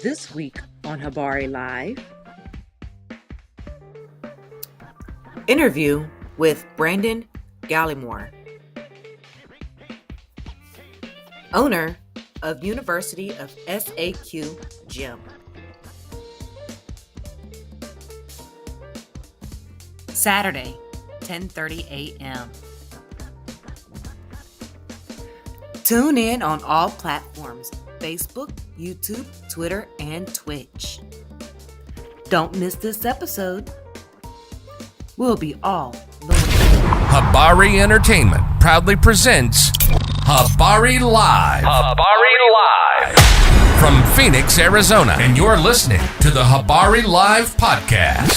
This week on Habari Live, interview with Brandon Gallimore, owner of University of SAQ Gym. Saturday, 10:30 a.m. Tune in on all platforms: Facebook, YouTube, Twitter, and Twitch. Don't miss this episode. We'll be all the way. Habari Entertainment proudly presents Habari Live. Habari Live. From Phoenix, Arizona. And you're listening to the Habari Live podcast,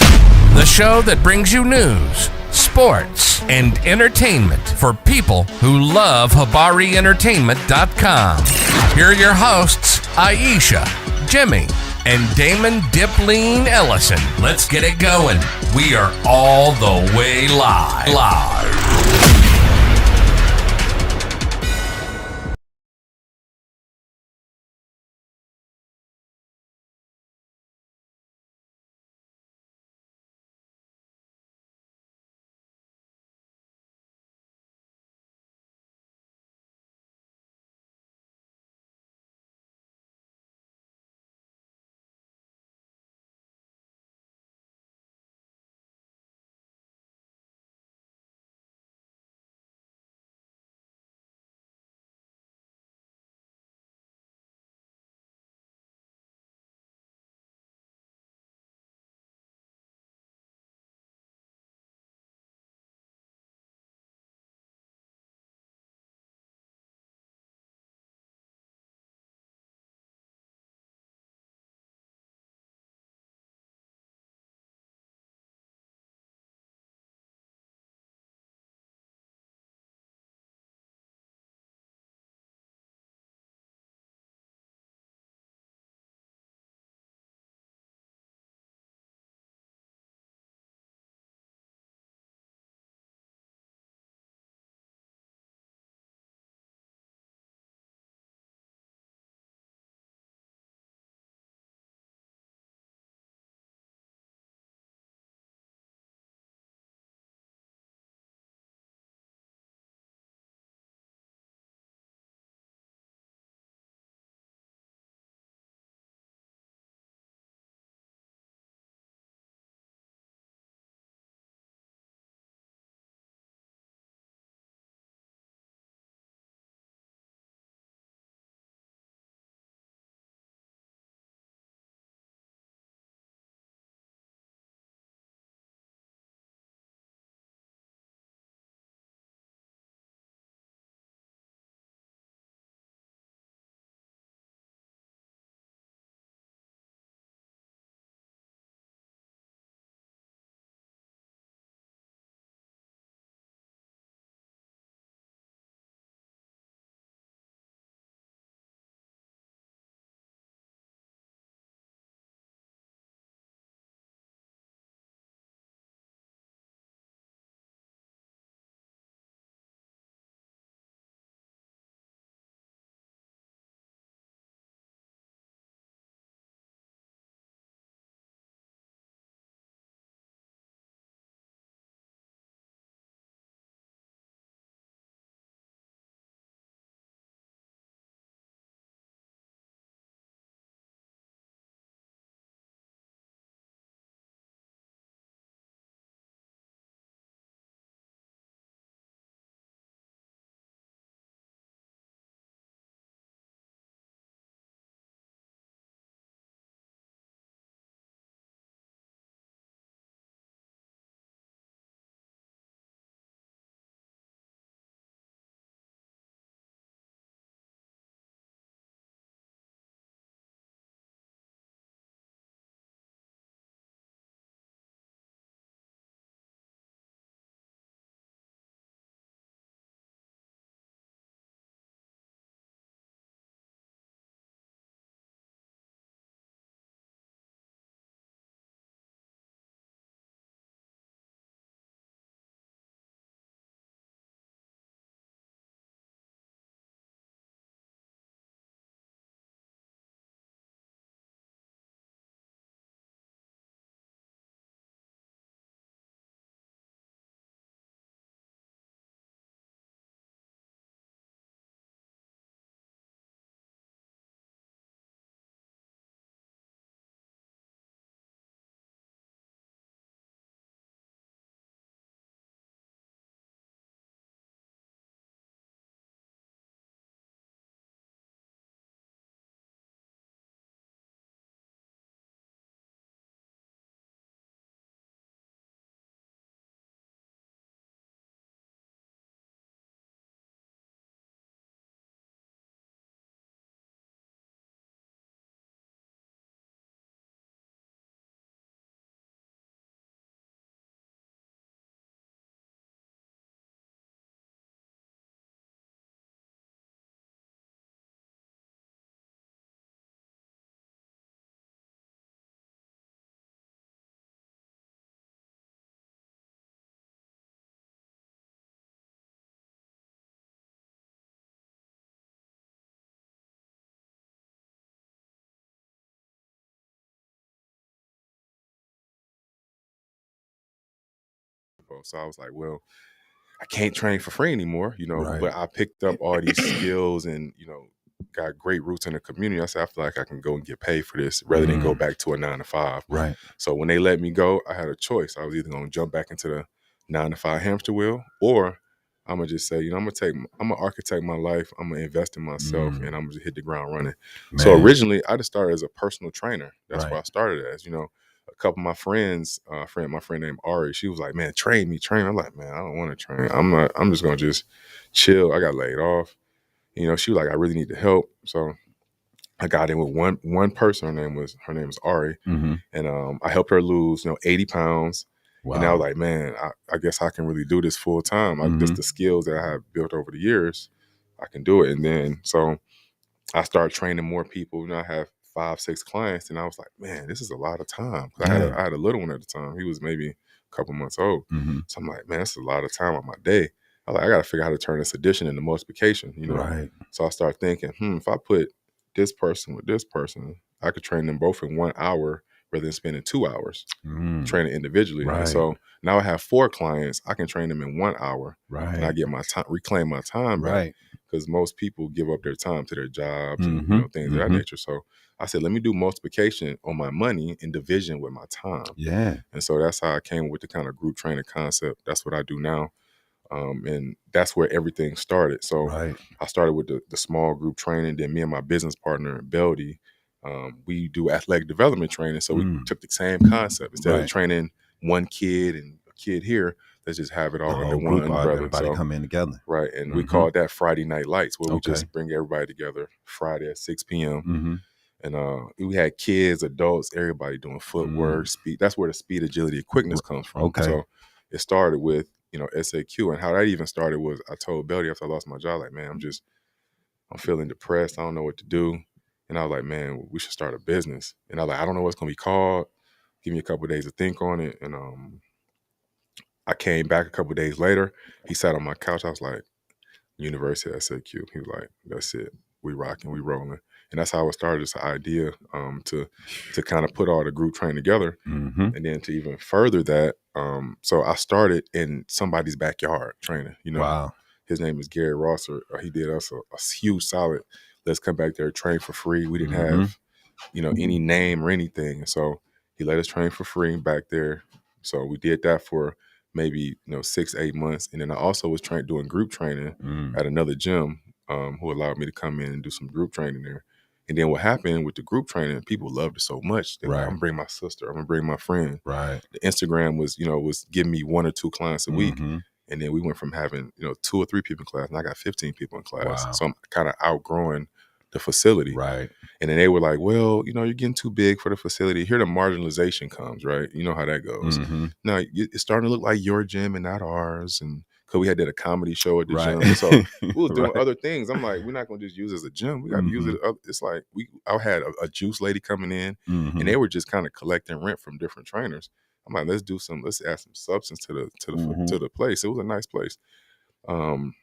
the show that brings you news, sports, and entertainment for people who love HabariEntertainment.com. Here are your hosts, Aisha, Jimmy, and Damon Dipleen Ellison. Let's get it going. We are all the way live. supposed. So I was like, well, I can't train for free anymore, Right. but I picked up all these skills and, got great roots in the community. I said, I feel like I can go and get paid for this rather than go back to a 9 to 5. Right. So when they let me go, I had a choice. I was either going to jump back into the 9 to 5 hamster wheel, or I'm going to just say, I'm going to architect my life. I'm going to invest in myself and I'm going to hit the ground running. Man. So originally I just started as a personal trainer. That's Right. what I started as, a couple of my friends, my friend named Ari, she was like, man, train me. I'm like, man, I don't want to train. I'm just going to just chill. I got laid off. She was like, I really need the help. So I got in with one person. Her name was Ari. And I helped her lose, 80 pounds. Wow. And I was like, man, I guess I can really do this full time. Just the skills that I have built over the years, I can do it. And then, so I started training more people. I have 5-6 clients, and I was like, man, this is a lot of time. I had a little one at the time. He was maybe a couple months old. So I'm like, man, that's a lot of time on my day. I was like, I got to figure out how to turn this addition into multiplication, Right. So I started thinking, if I put this person with this person, I could train them both in 1 hour rather than spending 2 hours training individually. Right. And so now I have 4 clients. I can train them in 1 hour. Right. And I get my time, reclaim my time back. Right. Because most people give up their time to their jobs and things of that nature. So I said, let me do multiplication on my money and division with my time. Yeah. And so that's how I came with the kind of group training concept. That's what I do now. And that's where everything started. So Right. I started with the small group training. Then me and my business partner, Beldy, we do athletic development training. So we took the same concept. Instead of training one kid and a kid here, let's just have it all under one umbrella. Everybody come in together. Right. And we called that Friday Night Lights, where we just bring everybody together Friday at 6 p.m. And we had kids, adults, everybody doing footwork, speed. That's where the speed, agility, and quickness comes from. Okay. So it started with, SAQ. And how that even started was I told Beldy after I lost my job, like, man, I'm feeling depressed. I don't know what to do. And I was like, man, we should start a business. And I was like, I don't know what's going to be called. Give me a couple of days to think on it. And I came back a couple of days later. He sat on my couch. I was like, University of SAQ. He was like, that's it. We rocking, we rolling. And that's how it started, this idea to kind of put all the group training together. And then to even further that, so I started in somebody's backyard training. Wow. His name is Gary Rosser. He did us a huge solid. Let's come back there, train for free. We didn't have, any name or anything. And so he let us train for free back there. So we did that for maybe 6-8 months. And then I also was doing group training at another gym who allowed me to come in and do some group training there. And then what happened with the group training, people loved it so much. They're like, I'm gonna bring my sister, I'm gonna bring my friend. Right. The Instagram was giving me 1 or 2 clients a week. And then we went from having 2 or 3 people in class, and I got 15 people in class. Wow. So I'm kind of outgrowing the facility. Right. And then they were like, well, you're getting too big for the facility. Here the marginalization comes, right? You know how that goes. Now it's starting to look like your gym and not ours. And because we did a comedy show at the gym. So we was doing other things. I'm like, we're not going to just use it as a gym. We got to use it. It's like I had a juice lady coming in and they were just kind of collecting rent from different trainers. I'm like, let's add some substance to the place. It was a nice place. And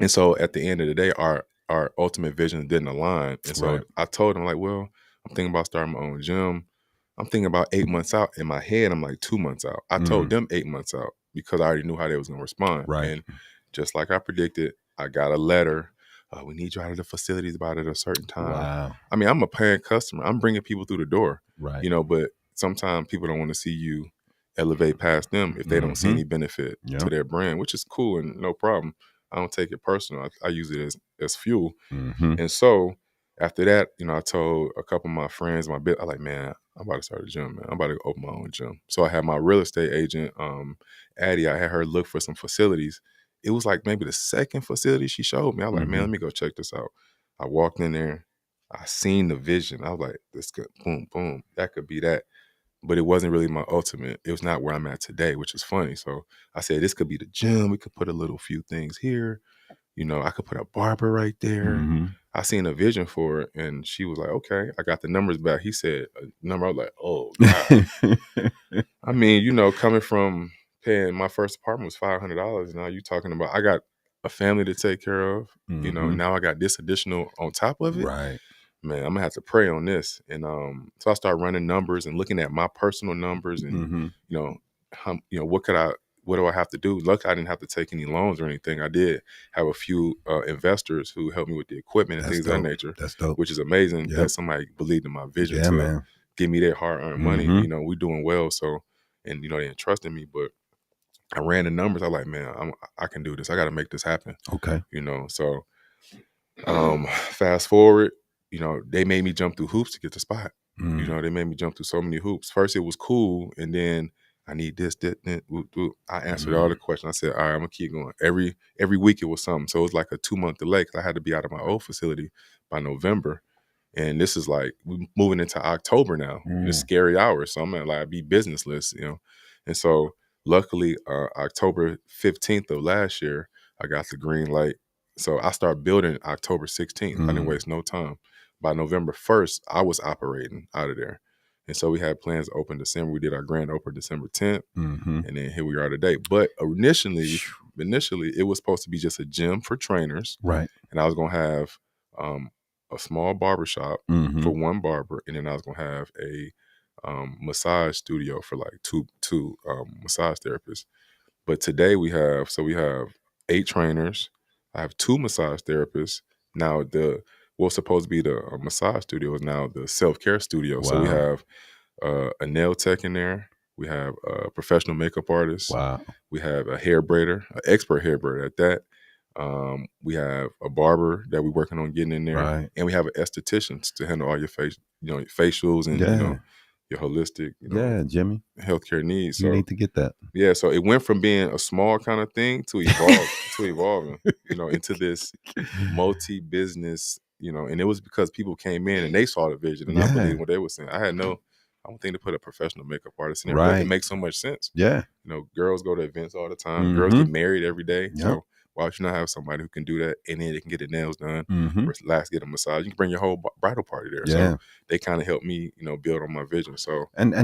so at the end of the day, our ultimate vision didn't align. And so I told him, like, well, I'm thinking about starting my own gym. I'm thinking about 8 months out. In my head, I'm like 2 months out. I told them 8 months out because I already knew how they was going to respond. Right. And just like I predicted, I got a letter. We need you out of the facilities by at a certain time. Wow. I mean, I'm a paying customer. I'm bringing people through the door. Right. But sometimes people don't want to see you elevate past them if they don't see any benefit to their brand, which is cool and no problem. I don't take it personal. I use it as fuel. And so after that, I told a couple of my friends, I like, man, I'm about to start a gym, man. I'm about to open my own gym. So I had my real estate agent, Addie, I had her look for some facilities. It was like maybe the second facility she showed me. I was like, man, let me go check this out. I walked in there. I seen the vision. I was like, this could, boom, boom. That could be that. But it wasn't really my ultimate. It was not where I'm at today, which is funny. So I said, this could be the gym. We could put a little few things here. I could put a barber right there. I seen a vision for it. And she was like, okay. I got the numbers back. He said a number. I was like, oh, God. I mean, coming from paying my first apartment was $500. Now you talking about, I got a family to take care of. Now I got this additional on top of it. Right. Man, I'm gonna have to pray on this. And so I started running numbers and looking at my personal numbers and what could I what do I have to do? Luckily, I didn't have to take any loans or anything. I did have a few investors who helped me with the equipment and things of that nature. That's dope. Which is amazing that somebody believed in my vision to give me their hard-earned money. You know, we doing well. So, and, you know, they entrusted me, but I ran the numbers. I like, man, I can do this. I got to make this happen. Okay. You know, so fast forward, you know, they made me jump through hoops to get the spot. You know, they made me jump through so many hoops. First, it was cool. And then I need this. I answered all the questions. I said, all right, I'm going to keep going. Every week it was something. So it was like a 2-month delay because I had to be out of my old facility by November. And this is like we moving into October now. It's scary hours. So I'm going to like be businessless, you know. And so luckily, October 15th of last year, I got the green light. So I started building October 16th. I didn't waste no time. By November 1st, I was operating out of there. And so we had plans to open December. We did our grand open December 10th. And then here we are today. But initially, it was supposed to be just a gym for trainers. Right. And I was going to have a small barbershop for one barber. And then I was going to have a massage studio for like two massage therapists. But today we have 8 trainers. I have 2 massage therapists. Now what's supposed to be the massage studio is now the self-care studio. Wow. So we have a nail tech in there. We have a professional makeup artist. Wow. We have a hair braider, an expert hair braider at that. We have a barber that we're working on getting in there. Right. And we have an esthetician to handle all your facials and you know, your holistic, Jimmy, healthcare needs. So, you need to get that. Yeah, so it went from being a small kind of thing to evolving, you know, into this multi-business, you know, and it was because people came in and they saw the vision and I believed what they were saying. I don't think to put a professional makeup artist in there, but it makes so much sense. Yeah. You know, girls go to events all the time. Girls get married every day. Yep. So why should you not have somebody who can do that and then they can get their nails done, relax, get a massage. You can bring your whole bridal party there. Yeah. So they kind of helped me, you know, build on my vision. So and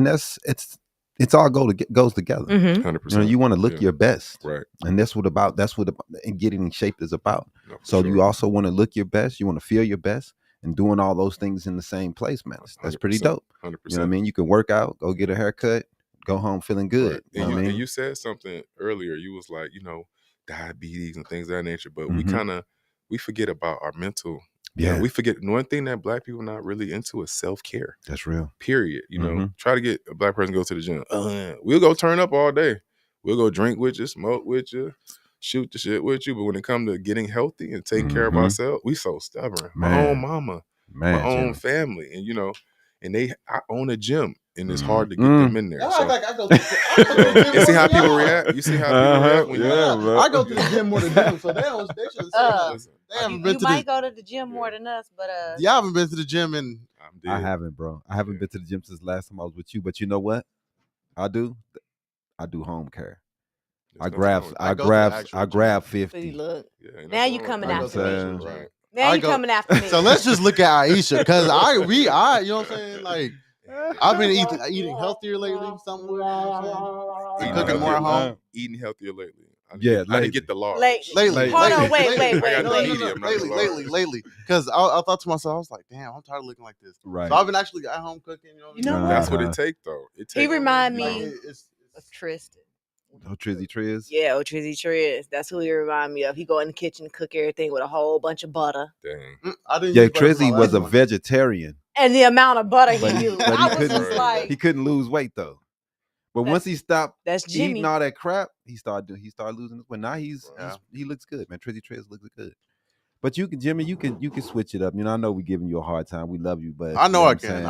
it's all goes together. 100%. You know, you want to look your best, right? And that's what getting in shape is about. No, so you also want to look your best. You want to feel your best, and doing all those things in the same place, man. That's pretty dope. 100%. You know what I mean? You can work out, go get a haircut, go home feeling good. Right. You know what I mean? And you said something earlier. You was like, you know, diabetes and things of that nature, but we forget about our mental. Yeah, you know, we forget one thing that Black people not really into is self-care. That's real. Period. You know, try to get a Black person to go to the gym. We'll go turn up all day. We'll go drink with you, smoke with you, shoot the shit with you. But when it comes to getting healthy and taking care of ourselves, we so stubborn. My own mama, my own family, and you know, and I own a gym. And it's hard to get them in there. So. You see how people react? You see how people react when I go to the gym more than them, so they should have said they haven't been to might go to the gym more than us, but y'all haven't been to the gym and I haven't, bro. I haven't been to the gym since last time I was with you. But you know what? I do home care. I grab 50. Look, now you coming after me. Right. Now you coming after me. So let's just look at Aisha, because I you know what I'm saying, like. I've been eating healthier lately. Somewhere, cooking more at home. Eating healthier lately. I didn't get the law. Lately. Hold on, wait. Lately. Because I thought to myself, I was like, damn, I'm tired of looking like this. Right. So I've been actually at home cooking. You know what? That's what it takes, though. He remind me of Tristan. Oh, Trizzy Triz? Yeah, Trizzy Triz. That's who he remind me of. He go in the kitchen and cook everything with a whole bunch of butter. Dang. Trizzy was a vegetarian. And the amount of butter he used. He couldn't lose weight though. But once he stopped eating all that crap, he started losing it. But now he looks good, man. Trizzy Triz looks good. But Jimmy, you can switch it up. You know, I know we're giving you a hard time. We love you, but I know I can.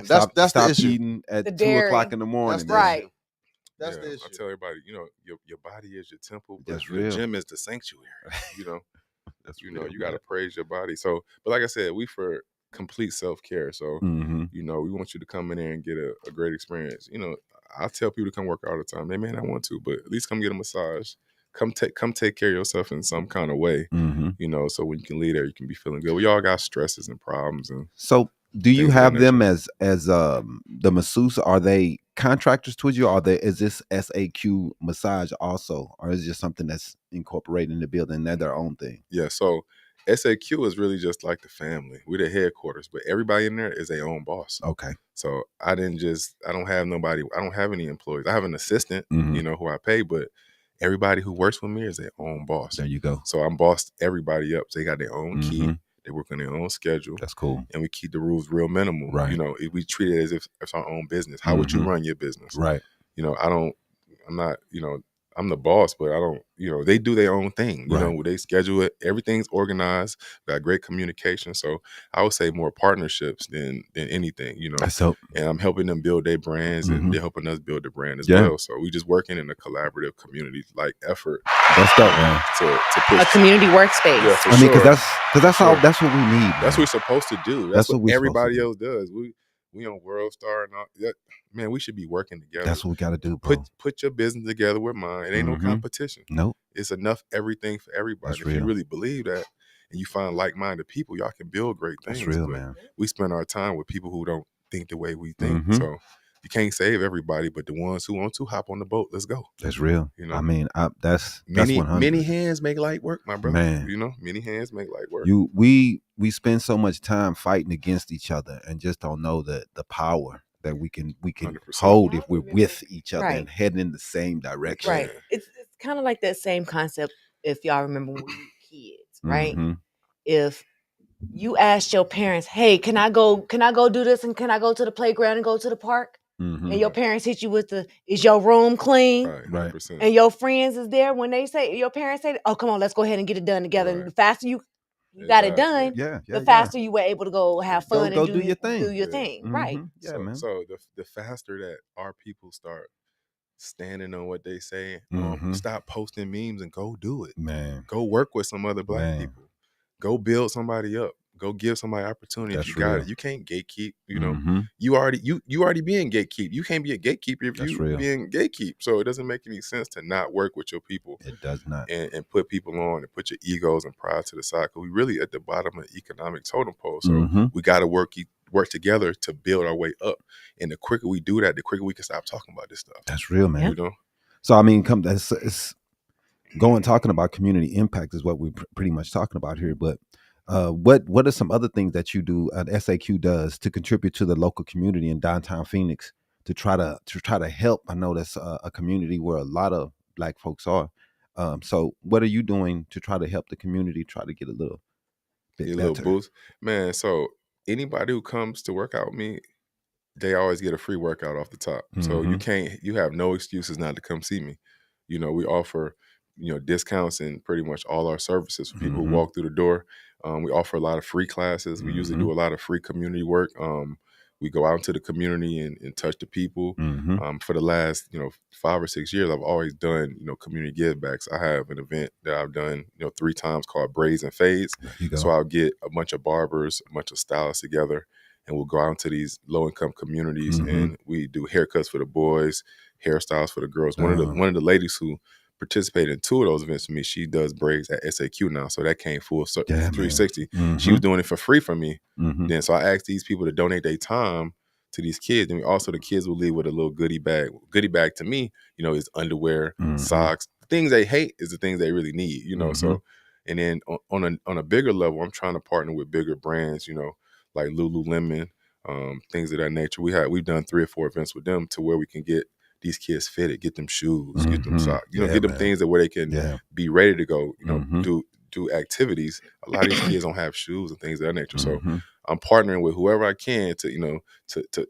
That's the issue. Eating at 2:00 in the morning. That's right. That's the issue. I tell everybody, you know, your body is your temple, but that's your real. gym is the sanctuary. You know, you got to praise your body. So, but like I said, we for complete self-care. So, you know, we want you to come in there and get a great experience. You know, I tell people to come work out all the time. They may not want to, but at least come get a massage. Come take care of yourself in some kind of way. You know, so when you can leave there, you can be feeling good. We all got stresses and problems. And so, do you have them as the masseuse? Are they contractors towards you? Or is this SAQ massage also, or is it just something that's incorporated in the building? They're their own thing. Yeah. So SAQ is really just like the family. We're the headquarters, but everybody in there is their own boss. Okay. So I don't have nobody. I don't have any employees. I have an assistant, you know, who I pay, but everybody who works with me is their own boss. There you go. So I'm bossed everybody up. So they got their own key. They work on their own schedule. That's cool. And we keep the rules real minimal. Right. You know, we treat it as if it's our own business. How would you run your business? Right. You know, I'm not, you know, I'm the boss, but I don't, you know, they do their own thing. You know, they schedule it. Everything's organized. Got great communication. So I would say more partnerships than anything, you know. And I'm helping them build their brands and they're helping us build the brand as well. So we just working in a collaborative community like effort. That's dope, man. To push a community workspace. Yeah, I mean, because that's all. That's what we need. Man. That's what we're supposed to do. That's what everybody else does. We on World Star and all that. Man, we should be working together. That's what we got to do, bro. Put your business together with mine. It ain't no competition. Nope. It's enough everything for everybody. That's if real. you really believe that and you find like-minded people, y'all can build great things. That's real, man. We spend our time with people who don't think the way we think. So you can't save everybody, but the ones who want to hop on the boat, let's go. That's real. You know, I mean, that's 100. Many hands make light work, my brother. Man, you know, many hands make light work. We spend so much time fighting against each other and just don't know the power that we can 100%. Hold if we're with each other and heading in the same direction. Right. It's kind of like that same concept. If y'all remember when we were kids, right? If you asked your parents, "Hey, can I go do this and can I go to the playground and go to the park?" And your parents hit you with "Is your room clean?" Right. And your friends is there when your parents say, "Oh, come on, let's go ahead and get it done together." And the faster you got it done, the faster you were able to go have fun and do your thing. Right. Yeah, man. So the faster that our people start standing on what they say, stop posting memes and go do it. Man. Go work with some other black people. Go build somebody up. Go give somebody opportunity. If you got it. You can't gatekeep. You know, you already being gatekeep. You can't be a gatekeeper if you being gatekeep. So it doesn't make any sense to not work with your people. It does not. And put people on and put your egos and pride to the side. Because we really at the bottom of the economic totem pole. So we got to work together to build our way up. And the quicker we do that, the quicker we can stop talking about this stuff. That's real, man. You know. So I mean, it's talking about community impact is what we're pretty much talking about here, but. What are some other things that you do SAQ does to contribute to the local community in downtown Phoenix to try to help? I know that's a community where a lot of black folks are. So what are you doing to try to help the community try to get a little bit better? Little boost, man. So anybody who comes to work out with me, they always get a free workout off the top. So you have no excuses not to come see me. You know, we offer discounts in pretty much all our services for people who walk through the door. We offer a lot of free classes. We usually do a lot of free community work. We go out into the community and touch the people. For the last 5 or 6 years, I've always done community give backs. I have an event that I've done 3 times called Braids and Fades. So I'll get a bunch of barbers, a bunch of stylists together, and we'll go out into these low income communities and we do haircuts for the boys, hairstyles for the girls. One of the ladies who participated in 2 of those events for me, she does braids at SAQ now, so that came full 360. She was doing it for free for me. Then so I asked these people to donate their time to these kids, and also the kids will leave with a little goodie bag. Goodie bag to me, is underwear, socks. The things they hate is the things they really need, So, and then on a bigger level, I'm trying to partner with bigger brands, like Lululemon, things of that nature. We've done 3 or 4 events with them to where we can get these kids fitted, get them shoes, get them socks, get them things that where they can be ready to go, do activities. A lot of these kids don't have shoes and things of that nature. So I'm partnering with whoever I can to,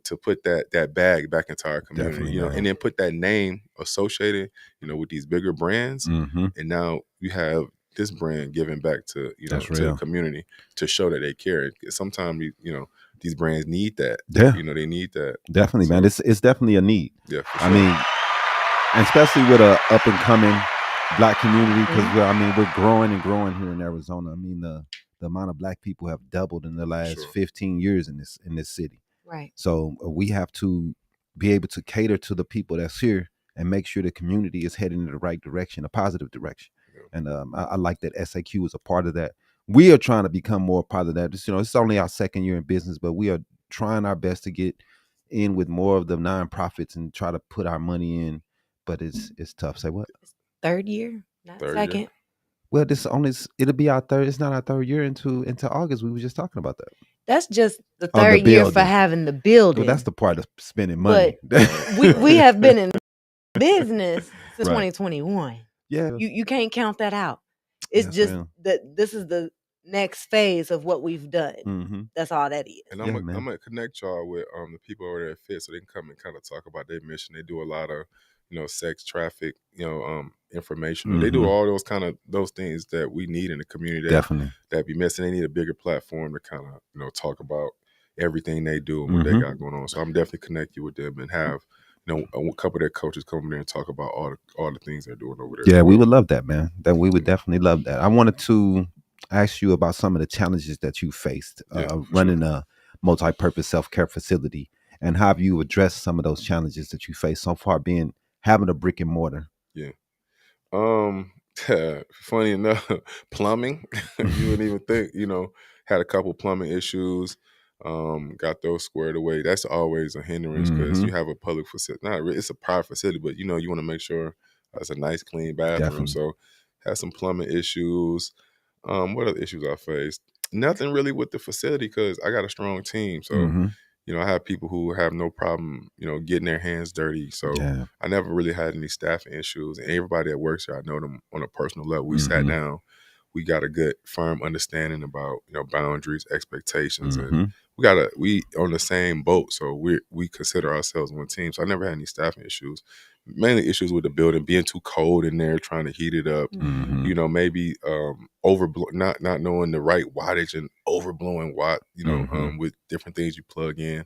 to put that bag back into our community, and then put that name associated, with these bigger brands. And now you have this brand giving back to, to the community to show that they care. Sometimes, these brands need that. Yeah. They need that. Definitely, man. It's definitely a need. Yeah. For sure. I mean, especially with a up and coming black community, because we're growing and growing here in Arizona. I mean, the amount of black people have doubled in the last 15 years in this city. Right. So we have to be able to cater to the people that's here and make sure the community is heading in the right direction, a positive direction. Yeah. And I like that SAQ is a part of that. We are trying to become more part of that. It's only our 2nd year in business, but we are trying our best to get in with more of the nonprofits and try to put our money in. But it's tough. Say what? 3rd year, not 2nd. Year. Well, it'll be our 3rd. It's not our 3rd year into August. We were just talking about that. That's just the 3rd year for having the building. Well, that's the part of spending money. But we have been in business since 2021. Yeah. You can't count that out. It's just that this is the next phase of what we've done. Mm-hmm. That's all that is. And I'm gonna connect y'all with the people over there at Fit, so they can come and kind of talk about their mission. They do a lot of sex traffic, information. Mm-hmm. They do all those things that we need in the community. That be missing. They need a bigger platform to kind of talk about everything they do and what they got going on. So I'm definitely connect you with them and have a couple of their coaches come there and talk about all the things they're doing over there. Yeah, we would love that, man. We would definitely love that. I wanted to ask you about some of the challenges that you faced running a multi-purpose self-care facility, and how have you addressed some of those challenges that you faced so far, having a brick and mortar? Yeah. Funny enough, plumbing, you wouldn't even think, had a couple plumbing issues, got those squared away. That's always a hindrance because you have a public facility. Not really, it's a private facility, but you want to make sure it's a nice, clean bathroom. Definitely. So had some plumbing issues. What other issues I faced? Nothing really with the facility because I got a strong team. So, I have people who have no problem, getting their hands dirty. So I never really had any staffing issues. And everybody that works here, I know them on a personal level. We sat down. We got a good, firm understanding about, boundaries, expectations. And we on the same boat. So we consider ourselves one team. So I never had any staffing issues. Mainly issues with the building, being too cold in there, trying to heat it up, maybe not knowing the right wattage and overblowing watt, with different things you plug in.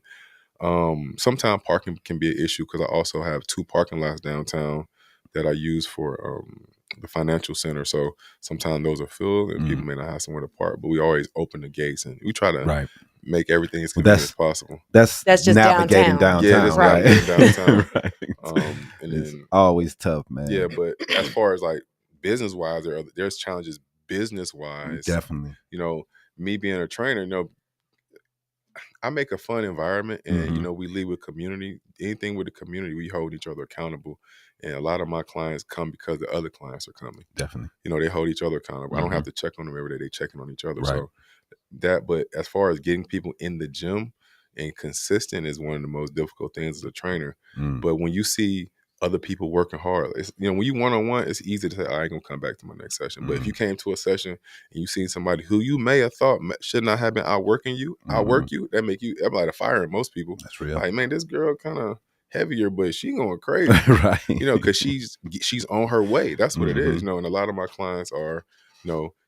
Sometimes parking can be an issue because I also have 2 parking lots downtown that I use for the financial center. So sometimes those are filled and people may not have somewhere to park, but we always open the gates and we try to make everything as convenient as possible. That's just navigating downtown. Yeah, that's navigating downtown. And it's always tough, man. Yeah, but as far as like business wise, there's challenges business wise. Definitely. Me being a trainer, I make a fun environment and, we lead with community. Anything with the community, we hold each other accountable. And a lot of my clients come because the other clients are coming. Definitely. They hold each other accountable. I don't have to check on them every day. They checking on each other. Right. So but as far as getting people in the gym and consistent is one of the most difficult things as a trainer. But when you see other people working hard, it's, when you one-on-one, it's easy to say, I ain't gonna come back to my next session. But if you came to a session and you seen somebody who you may have thought should not have been outworking you, outwork you, that like a fire in most people. That's real. Like, man, this girl kind of heavier, but she going crazy. Right. Because she's on her way. That's what it is. And a lot of my clients are,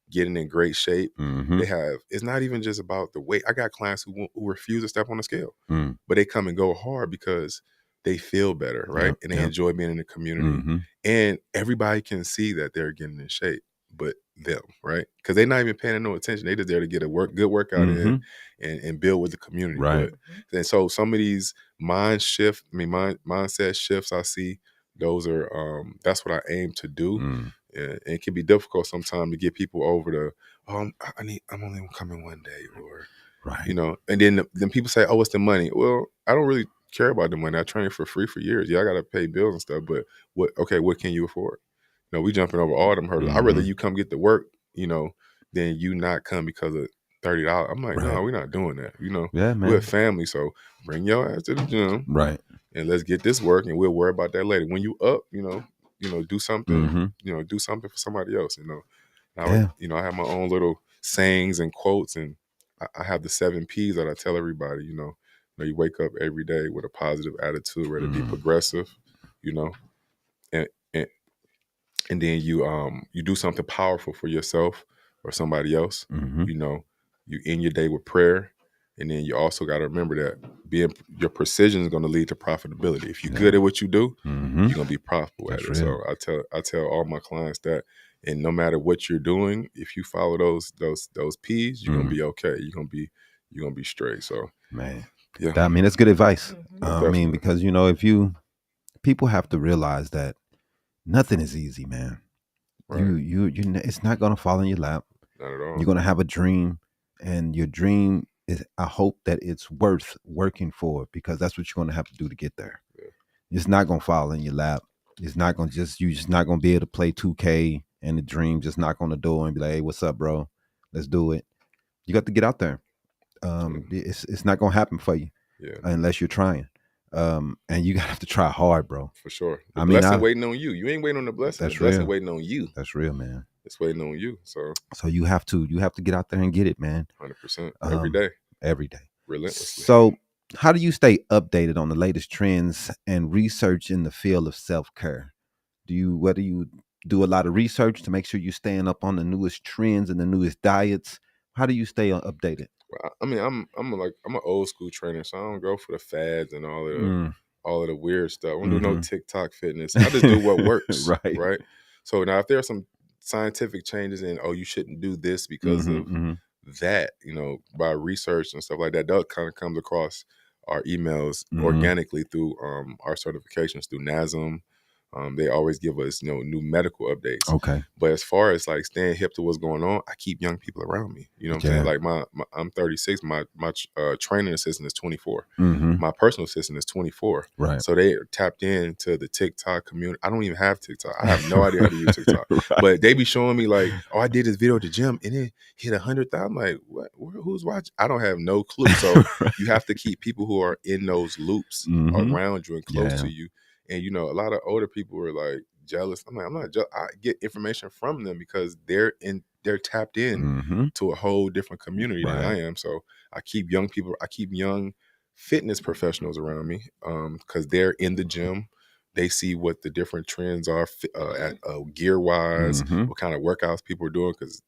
getting in great shape. It's not even just about the weight. I got clients who refuse to step on the scale, but they come and go hard because they feel better, right? And they enjoy being in the community. And everybody can see that they're getting in shape, but them, right? Because they're not even paying no attention. They just there to get a good workout in and build with the community. Right. And so some of these mindset shifts I see, those are that's what I aim to do. And it can be difficult sometimes to get people over to, I'm only coming one day, or and then people say, oh, it's the money. Well, I don't really care about the money. I trained for free for years. Yeah, I gotta pay bills and stuff, but what can you afford? We jumping over all them hurdles. I'd rather you come get the work, than you not come because of $30. I'm like, no, we're not doing that. Yeah, man. We're a family, so bring your ass to the gym, right? And let's get this work, and we'll worry about that later. When you up, do something, do something for somebody else, I have my own little sayings and quotes, and I have the 7 P's that I tell everybody, you wake up every day with a positive attitude, ready to be progressive, and then you do something powerful for yourself or somebody else, you end your day with prayer. And then you also got to remember that your precision is going to lead to profitability. If you're good at what you do, you're going to be profitable at it. So I tell all my clients that, and no matter what you're doing, if you follow those P's, you're going to be okay. You're going to be straight. So, man, that's good advice. Because people have to realize that nothing is easy, man. Right. You it's not going to fall in your lap. Not at all. You're going to have a dream, and your dream I hope that it's worth working for, because that's what you're going to have to do to get there. Yeah. It's not going to fall in your lap. It's not going to you're just not going to be able to play 2K and the dream just knock on the door and be like, hey, what's up, bro? Let's do it. You got to get out there. It's not going to happen for you unless you're trying. And you gotta have to try hard, bro. For sure. The blessing waiting on you. You ain't waiting on the blessing. That's the blessing real. Waiting on you. That's real, man. It's waiting on you. So you have to get out there and get it, man. 100%. Every day. Every day. Relentlessly. So how do you stay updated on the latest trends and research in the field of self-care? Whether you do a lot of research to make sure you're staying up on the newest trends and the newest diets? How do you stay updated? Well, I mean, I'm an old school trainer, so I don't go for the fads and all of the weird stuff. I don't do no TikTok fitness. I just do what works. Right. So now if there are some scientific changes in, you shouldn't do this because of that, by research and stuff like that kind of comes across our emails organically through our certifications through NASM. They always give us, new medical updates. Okay. But as far as like staying hip to what's going on, I keep young people around me. You know what I'm saying? Like I'm 36. My training assistant is 24. My personal assistant is 24. Right. So they tapped into the TikTok community. I don't even have TikTok. I have no idea how to use TikTok. But they be showing me like, I did this video at the gym and it hit 100,000. I'm like, what? Who's watching? I don't have no clue. So you have to keep people who are in those loops around you and close to you. And, a lot of older people are like jealous. I'm not jealous. I get information from them because they're tapped in to a whole different community than I am. So I keep young fitness professionals around me because they're in the gym. They see what the different trends are gear wise, what kind of workouts people are doing. Because,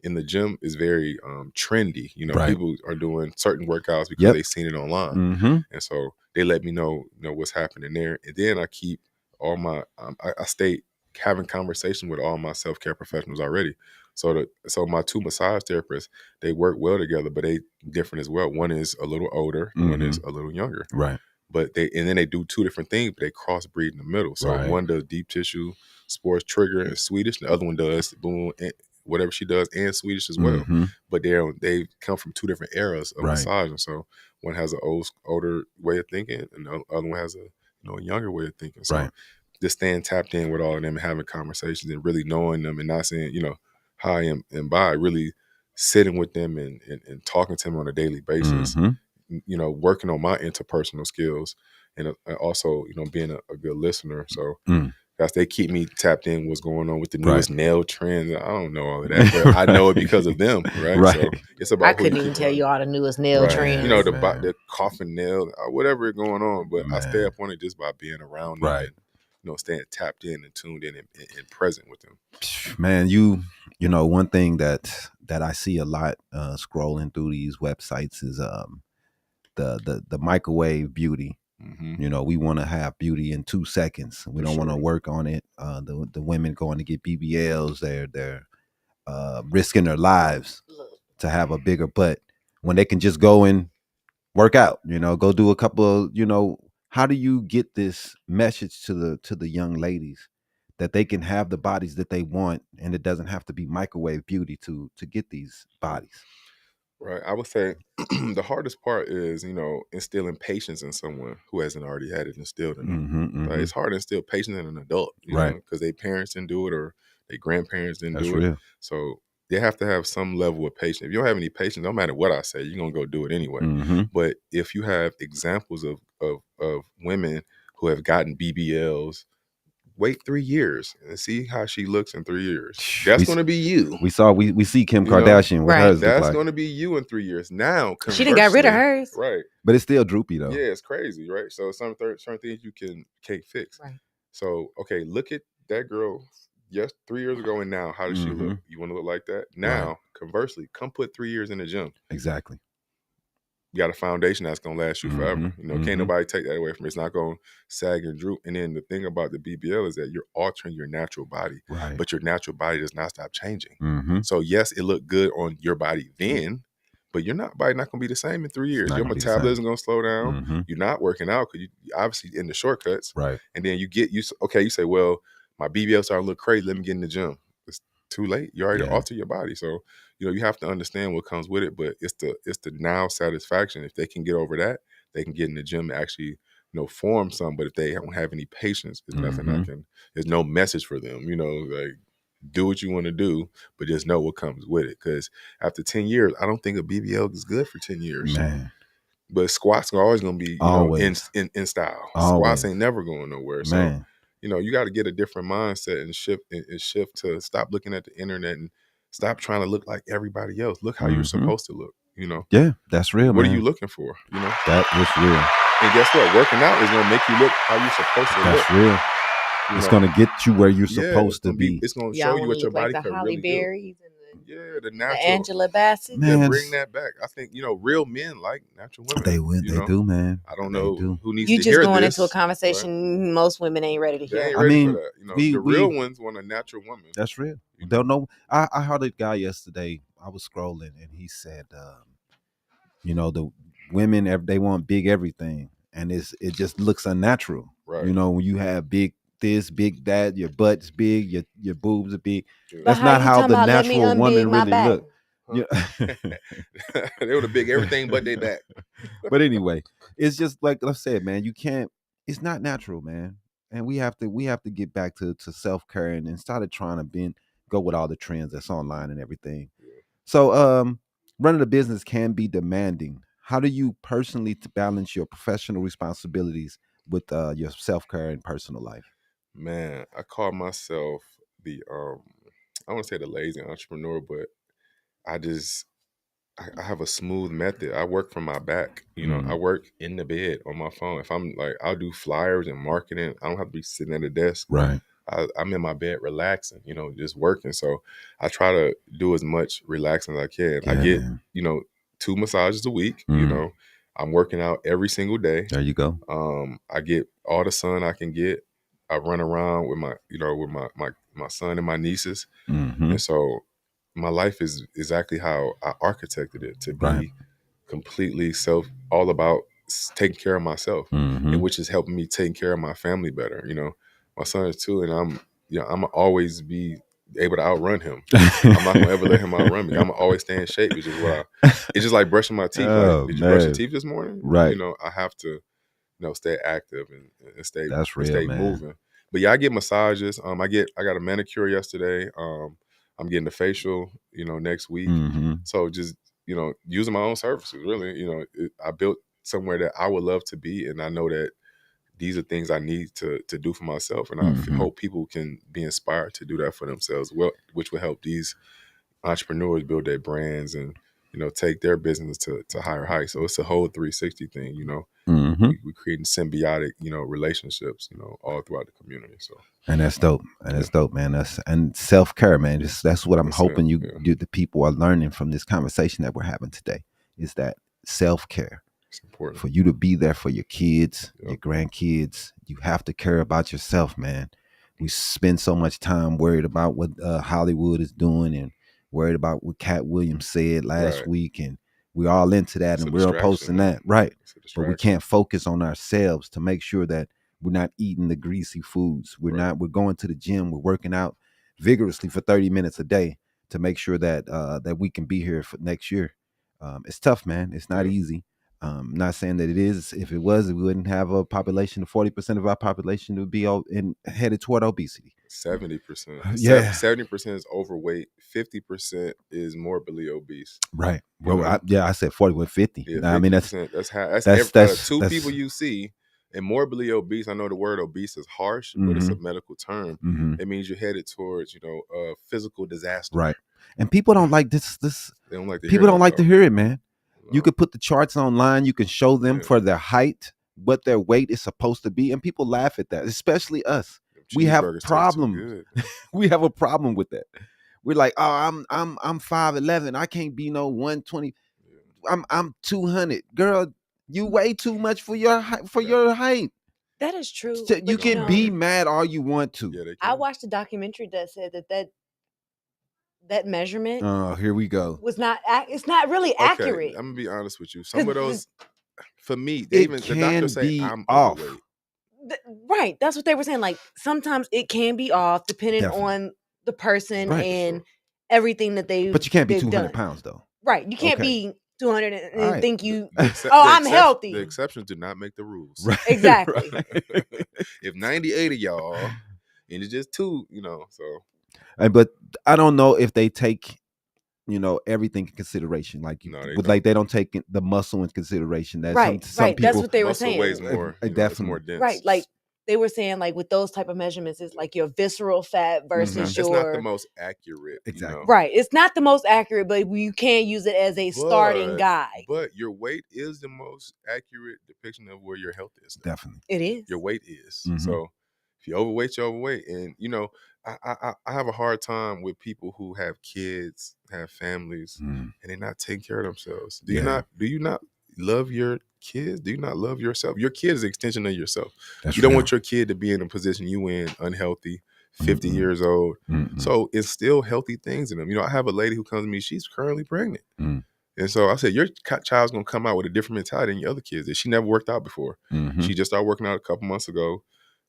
in the gym is very trendy. People are doing certain workouts because they've seen it online. And so they let me know what's happening there. And then I keep all my, I stay having conversations with all my self-care professionals already. So my two massage therapists, they work well together, but they different as well. One is a little older, one is a little younger. Right. But then they do two different things, but they crossbreed in the middle. So one does deep tissue, sports trigger, and Swedish. The other one does boom, and whatever she does, and Swedish as well. But they come from two different eras of massage, and so one has an older way of thinking, and the other one has a younger way of thinking. So just staying tapped in with all of them, and having conversations, and really knowing them, and not saying hi and bye. Really sitting with them and talking to them on a daily basis. Working on my interpersonal skills, and also, being a good listener. So that's, they keep me tapped in what's going on with the newest nail trends. I don't know all of that, but I know it because of them, right? So it's about. I couldn't even tell you all the newest nail trends. The coffin nail, whatever is going on. But I stay up on it just by being around them and staying tapped in and tuned in and present with them. Man, one thing that I see a lot scrolling through these websites is the microwave beauty. We want to have beauty in 2 seconds. We don't want to work on it. The women going to get BBLs, they're risking their lives to have a bigger butt when they can just go and work out. Go do a couple of, how do you get this message to the young ladies that they can have the bodies that they want, and it doesn't have to be microwave beauty to get these bodies? Right. I would say the hardest part is, instilling patience in someone who hasn't already had it instilled in them. Right? It's hard to instill patience in an adult, because their parents didn't do it or their grandparents didn't do it. So they have to have some level of patience. If you don't have any patience, no matter what I say, you're going to go do it anyway. But if you have examples of women who have gotten BBLs, wait 3 years and see how she looks in 3 years. That's going to be you. We see Kim Kardashian with hers. That's going to be you in 3 years. Now, she didn't got rid of hers, right? But it's still droopy though. Yeah, it's crazy, right? So certain things you can't fix. Right. So okay, look at that girl. Yes, 3 years ago and now, how does she look? You want to look like that? Now, conversely, come put 3 years in the gym. Exactly. You got a foundation that's going to last you forever. Can't nobody take that away from you. It's not going to sag and droop. And then the thing about the BBL is that you're altering your natural body, but your natural body does not stop changing. So yes, it looked good on your body then, but your body not going to be the same in 3 years. Your metabolism going to slow down. You're not working out because you obviously in the shortcuts. Right. And then you say, well, my BBL starting to look crazy. Let me get in the gym. It's too late. You already altered your body. So you have to understand what comes with it, but it's the now satisfaction. If they can get over that, they can get in the gym and actually, form some. But if they don't have any patience, there's nothing there's no message for them, like do what you want to do, but just know what comes with it. Because after 10 years, I don't think a BBL is good for 10 years. Man. But squats are always gonna be, in style. Squats ain't never going nowhere. Man. So, you got to get a different mindset and shift to stop looking at the internet and stop trying to look like everybody else. Look how you're supposed to look. Yeah, that's real. What man. are you looking for? That is real. And guess what? Working out is gonna make you look how you're supposed to look. That's real. It's gonna get you where you're supposed to be. It's gonna show you what your body like can Holly really Berries do. The natural, the Angela Bassett. Man, bring that back. I think real men like natural women. They do, man. I don't know who needs you to just hear going this, into a conversation most women ain't ready to hear. They ain't ready for that. The real ones want a natural woman. That's real. Don't know. I heard a guy yesterday. I was scrolling and he said, the women they want big everything, and it just looks unnatural. Right. When you have big this, big that, your butt's big, your boobs are big. But that's not how the natural woman really look. Huh? Yeah. They would have big everything but they back. But anyway, it's just like I said, man. You can't. It's not natural, man. And we have to get back to self-care and started trying to go with all the trends that's online and everything. Yeah. So running a business can be demanding. How do you personally balance your professional responsibilities with your self-care and personal life? Man, I call myself the I want to say the lazy entrepreneur, but I have a smooth method. I work from my back. I work in the bed on my phone. If I'm like, I'll do flyers and marketing. I don't have to be sitting at a desk. Right. I'm in my bed relaxing, just working. So I try to do as much relaxing as I can. Yeah. I get, 2 massages a week. I'm working out every single day. There you go. I get all the sun I can get. I run around with my son and my nieces. Mm-hmm. And so my life is exactly how I architected it to be completely all about taking care of myself, and which is helping me taking care of my family better. My son is 2, and I'm always be able to outrun him. I'm not gonna ever let him outrun me. I'm gonna always stay in shape, which is it's just like brushing my teeth. Did you brush your teeth this morning? Right. I have to, stay active and stay man. moving. But yeah, I get massages. I got a manicure yesterday. I'm getting a facial, next week. So just, using my own services, really, I built somewhere that I would love to be. And I know that these are things I need to do for myself. And I hope people can be inspired to do that for themselves, which will help these entrepreneurs build their brands and, take their business to higher heights. So it's a whole 360 thing, We're creating symbiotic, relationships, all throughout the community. So, and that's dope. And that's dope, man. And self-care, man. That's what I'm hoping the people are learning from this conversation that we're having today, is that self-care. It's important for you to be there for your kids, your grandkids. You have to care about yourself, man. We spend so much time worried about what Hollywood is doing and worried about what Cat Williams said last week, and we're all into that, and we're all posting that, right? But we can't focus on ourselves to make sure that we're not eating the greasy foods. We're going to the gym. We're working out vigorously for 30 minutes a day to make sure that that we can be here for next year. It's tough, man. It's not easy. Not saying that it is. If it was, we wouldn't have a population. 40% of our population would be headed toward obesity. 70%. Yeah. 70% is overweight. 50% is morbidly obese. Right. Well, I said 40 with 50. Yeah, I mean, that's two people you see. And morbidly obese, I know the word obese is harsh, but it's a medical term. It means you're headed towards, a physical disaster. Right. And people don't like this. They don't like to people don't like to hear it, man. You could put the charts online. You can show them for their height, what their weight is supposed to be, and people laugh at that. Especially us. We have problems. We have a problem with that. We're like, oh, I'm 5'11". I can't be no 120. I'm 200. Girl, you weigh too much for your height. That is true. You can be mad all you want to. Yeah, I watched a documentary that said that measurement. Oh, here we go. It's not really accurate. I'm gonna be honest with you. Some of those, for me, the doctors say I'm off. overweight. Right, that's what they were saying. Like sometimes it can be off depending on the person and everything that they. But you can't be 200 pounds though. Right, you can't be 200 and think you. I'm healthy. The exceptions do not make the rules. Right. Exactly. Right. If 98 of y'all, and it's just 2, so. But I don't know if they take. everything in consideration. Like they don't take the muscle in consideration. That right. Some people, that's what they were muscle saying. Weighs more, definitely it's more dense. Right, like they were saying, like with those type of measurements, it's like your visceral fat versus it's not the most accurate. Exactly. Right. It's not the most accurate, but you can use it as a starting guide. But your weight is the most accurate depiction of where your health is. Definitely. It is. Your weight is. So if you're overweight, you're overweight. And I have a hard time with people who have kids, have families, and they're not taking care of themselves. Do you not love your kids? Do you not love yourself? Your kid is an extension of yourself. You don't want your kid to be in a position you in, unhealthy, 50 years old. So instill healthy things in them. I have a lady who comes to me, she's currently pregnant. And so I said, your child's going to come out with a different mentality than your other kids. She never worked out before. She just started working out a couple months ago.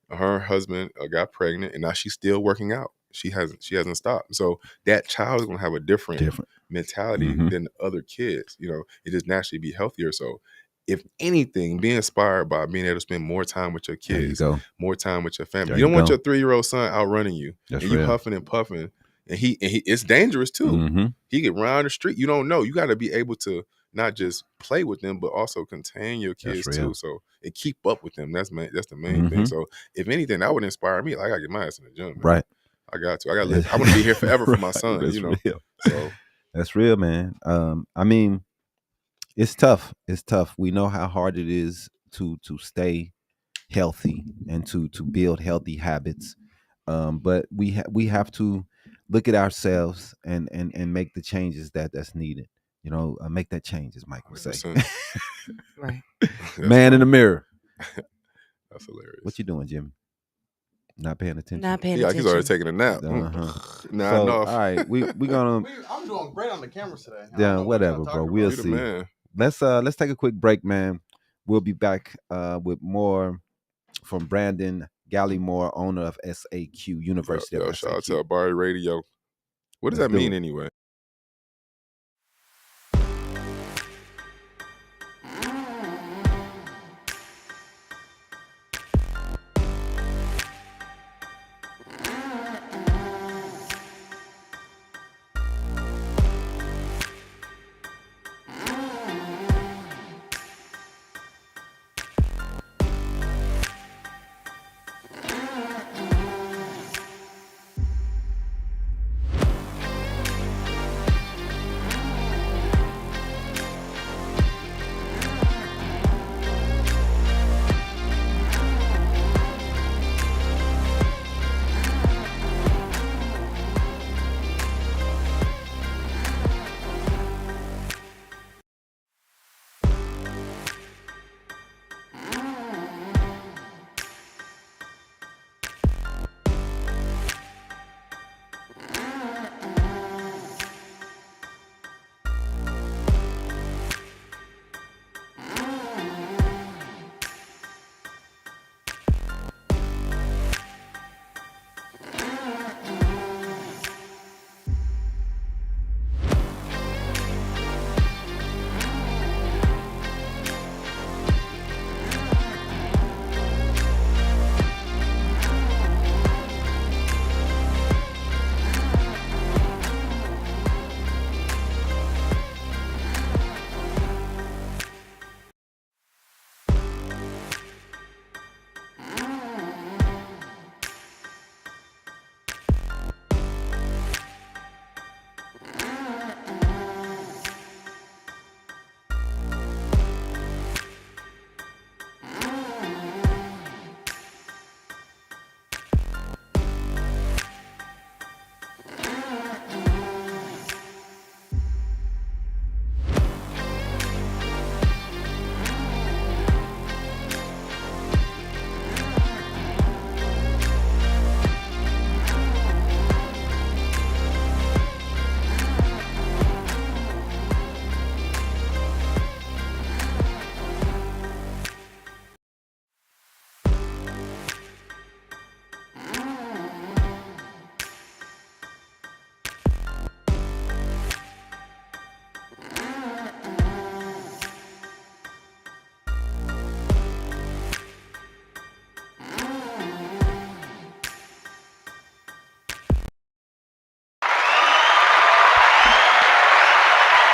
Her husband got pregnant, and now she's still working out. She hasn't stopped. So that child is going to have a different mentality than other kids. It just naturally be healthier. So if anything, be inspired by being able to spend more time with your kids, more time with your family. You don't want your 3-year-old son outrunning you. That's and you huffing and puffing. And he it's dangerous too. He get round the street. You don't know. You got to be able to not just play with them, but also contain your kids too. So and keep up with them. That's the main thing. So if anything, that would inspire me. Like I gotta get my ass in the gym. Man. Right. I got to. I gotta live. I want to be here forever for my son. Real. So that's real, man. I mean, it's tough. It's tough. We know how hard it is to stay healthy and to build healthy habits. But we have to look at ourselves and make the changes that's needed. Make that change, as Mike would say. Right. Man in the mirror. That's hilarious. What you doing, Jimmy? Not paying attention. Yeah, he's already taking a nap. All right, we gonna. I'm doing great on the cameras today. Yeah, whatever, bro. We'll see. Let's take a quick break, man. We'll be back with more from Brandon Gallimore, owner of SAQ, University of SAQ. Shout out to Habari Radio. What does that mean anyway?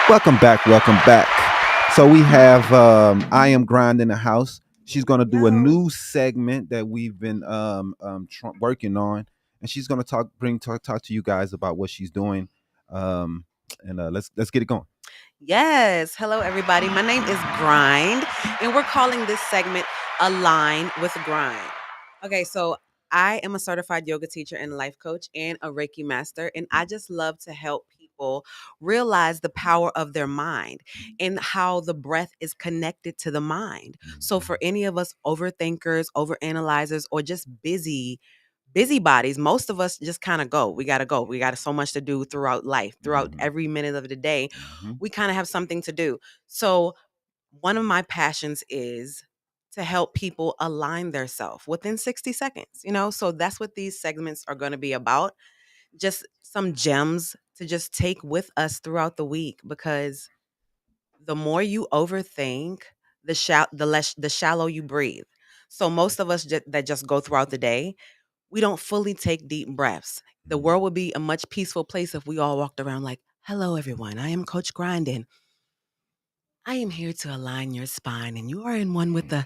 Welcome back. So we have I Am Grind in the house. She's going to do a new segment that we've been working on, and she's going to talk to you guys about what she's doing. Let's get it going. Yes. Hello, everybody. My name is Grind, and we're calling this segment Align with Grind. Okay, so I am a certified yoga teacher and life coach and a Reiki master, and I just love to help people realize the power of their mind and how the breath is connected to the mind. So for any of us overthinkers, overanalyzers, or just busybodies, most of us just kind of go. We got to go. We got so much to do throughout life, throughout every minute of the day. We kind of have something to do. So one of my passions is to help people align themselves within 60 seconds, So that's what these segments are going to be about. Just some gems to just take with us throughout the week, because the more you overthink, the shallow you breathe. So most of us that just go throughout the day, we don't fully take deep breaths. The world would be a much peaceful place if we all walked around like, hello, everyone. I am Coach Grindin. I am here to align your spine, and you are in one with the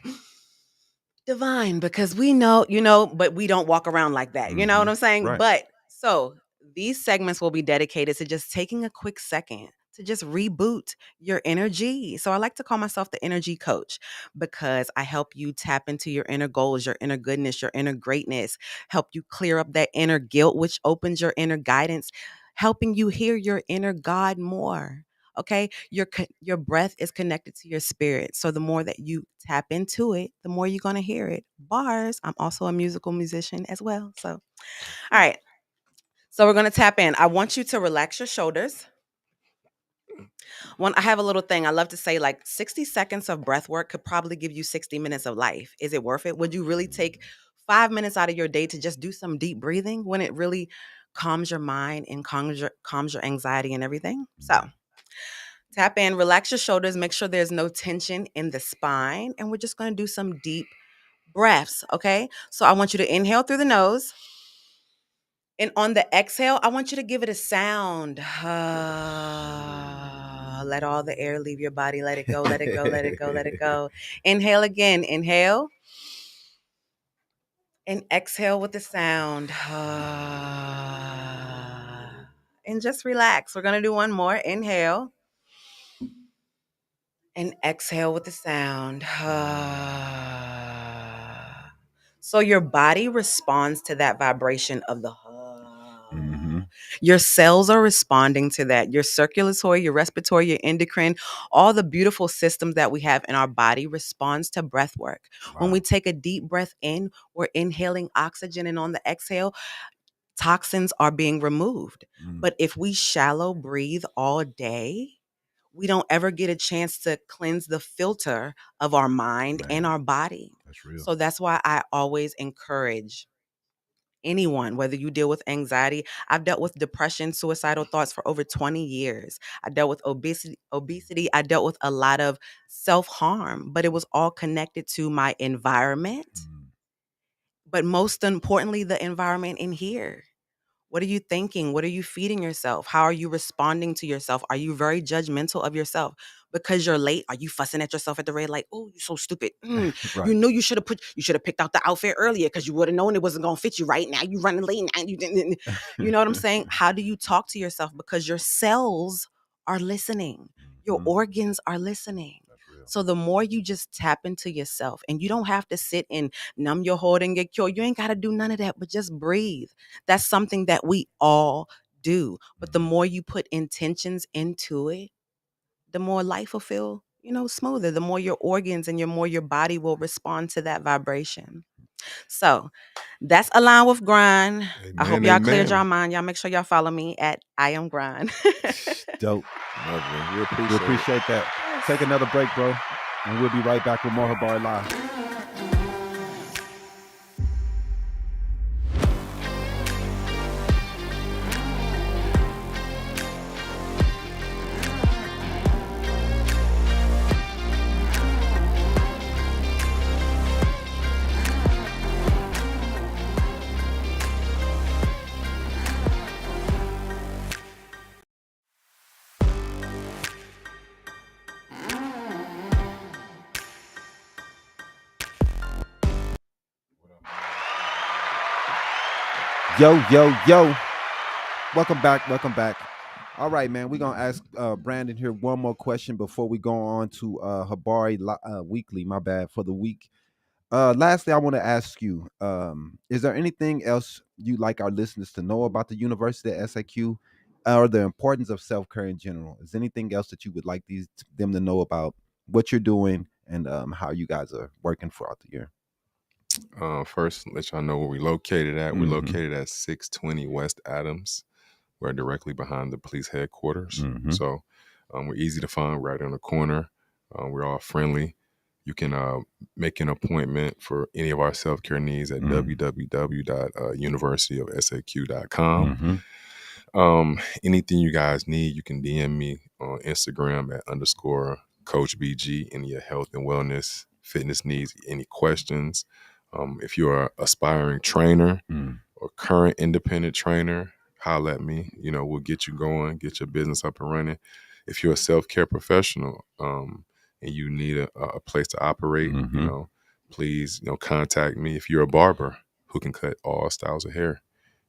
divine, because we know, but we don't walk around like that. You know what I'm saying? Right. But so these segments will be dedicated to just taking a quick second to just reboot your energy. So I like to call myself the energy coach, because I help you tap into your inner goals, your inner goodness, your inner greatness, help you clear up that inner guilt, which opens your inner guidance, helping you hear your inner God more. Okay, your breath is connected to your spirit. So the more that you tap into it, the more you're going to hear it. Bars. I'm also a musical musician as well. So, all right. So we're going to tap in. I want you to relax your shoulders. I have a little thing. I love to say, like, 60 seconds of breath work could probably give you 60 minutes of life. Is it worth it? Would you really take 5 minutes out of your day to just do some deep breathing when it really calms your mind and calms your anxiety and everything? So tap in, relax your shoulders, make sure there's no tension in the spine, and we're just going to do some deep breaths, okay? So I want you to inhale through the nose, and on the exhale, I want you to give it a sound. Let all the air leave your body. Let it go, let it go, let it go, let it go. Inhale again. Inhale. And exhale with the sound. And just relax. We're going to do one more. Inhale. And exhale with the sound. So your body responds to that vibration of the Your cells are responding to that. Your circulatory, your respiratory, your endocrine, all the beautiful systems that we have in our body responds to breath work. Wow. When we take a deep breath in, we're inhaling oxygen, and on the exhale, toxins are being removed. But if we shallow breathe all day, we don't ever get a chance to cleanse the filter of our mind and our body. That's real. So that's why I always encourage anyone, whether you deal with anxiety. I've dealt with depression, suicidal thoughts for over 20 years. I dealt with obesity. I dealt with a lot of self-harm, but it was all connected to my environment. But most importantly, the environment in here. What are you thinking? What are you feeding yourself? How are you responding to yourself? Are you very judgmental of yourself? Because you're late, are you fussing at yourself at the red light? Oh, you're so stupid. Right. You know you should have picked out the outfit earlier, because you would have known it wasn't gonna fit you right now. You running late now. You didn't. You know what I'm saying? How do you talk to yourself? Because your cells are listening. Your organs are listening. So the more you just tap into yourself, and you don't have to sit and numb your heart and get cured. You ain't got to do none of that, but just breathe. That's something that we all do. But the more you put intentions into it, the more life will feel, smoother. The more your organs and your body will respond to that vibration. So that's Align with Grind. Amen, I hope y'all cleared y'all mind. Y'all make sure y'all follow me at I Am Grind. Dope. We appreciate that. Take another break, bro, and we'll be right back with more Habari Live. Yo. Welcome back. All right, man. We're going to ask Brandon here one more question before we go on to Habari Weekly, my bad, for the week. Lastly, I want to ask you, is there anything else you'd like our listeners to know about the University of SAQ or the importance of self-care in general? Is there anything else that you would like them to know about what you're doing and how you guys are working throughout the year? First, let y'all know where we're located at. We're located at 620 West Adams. We're directly behind the police headquarters. So we're easy to find, right on the corner. We're all friendly. You can make an appointment for any of our self-care needs at www.universityofsaq.com. Anything you guys need, you can DM me on Instagram at _CoachBG, any health and wellness, fitness needs, any questions. If you're an aspiring trainer or current independent trainer, holler at me. We'll get you going, get your business up and running. If you're a self-care professional and you need a place to operate, please, contact me. If you're a barber who can cut all styles of hair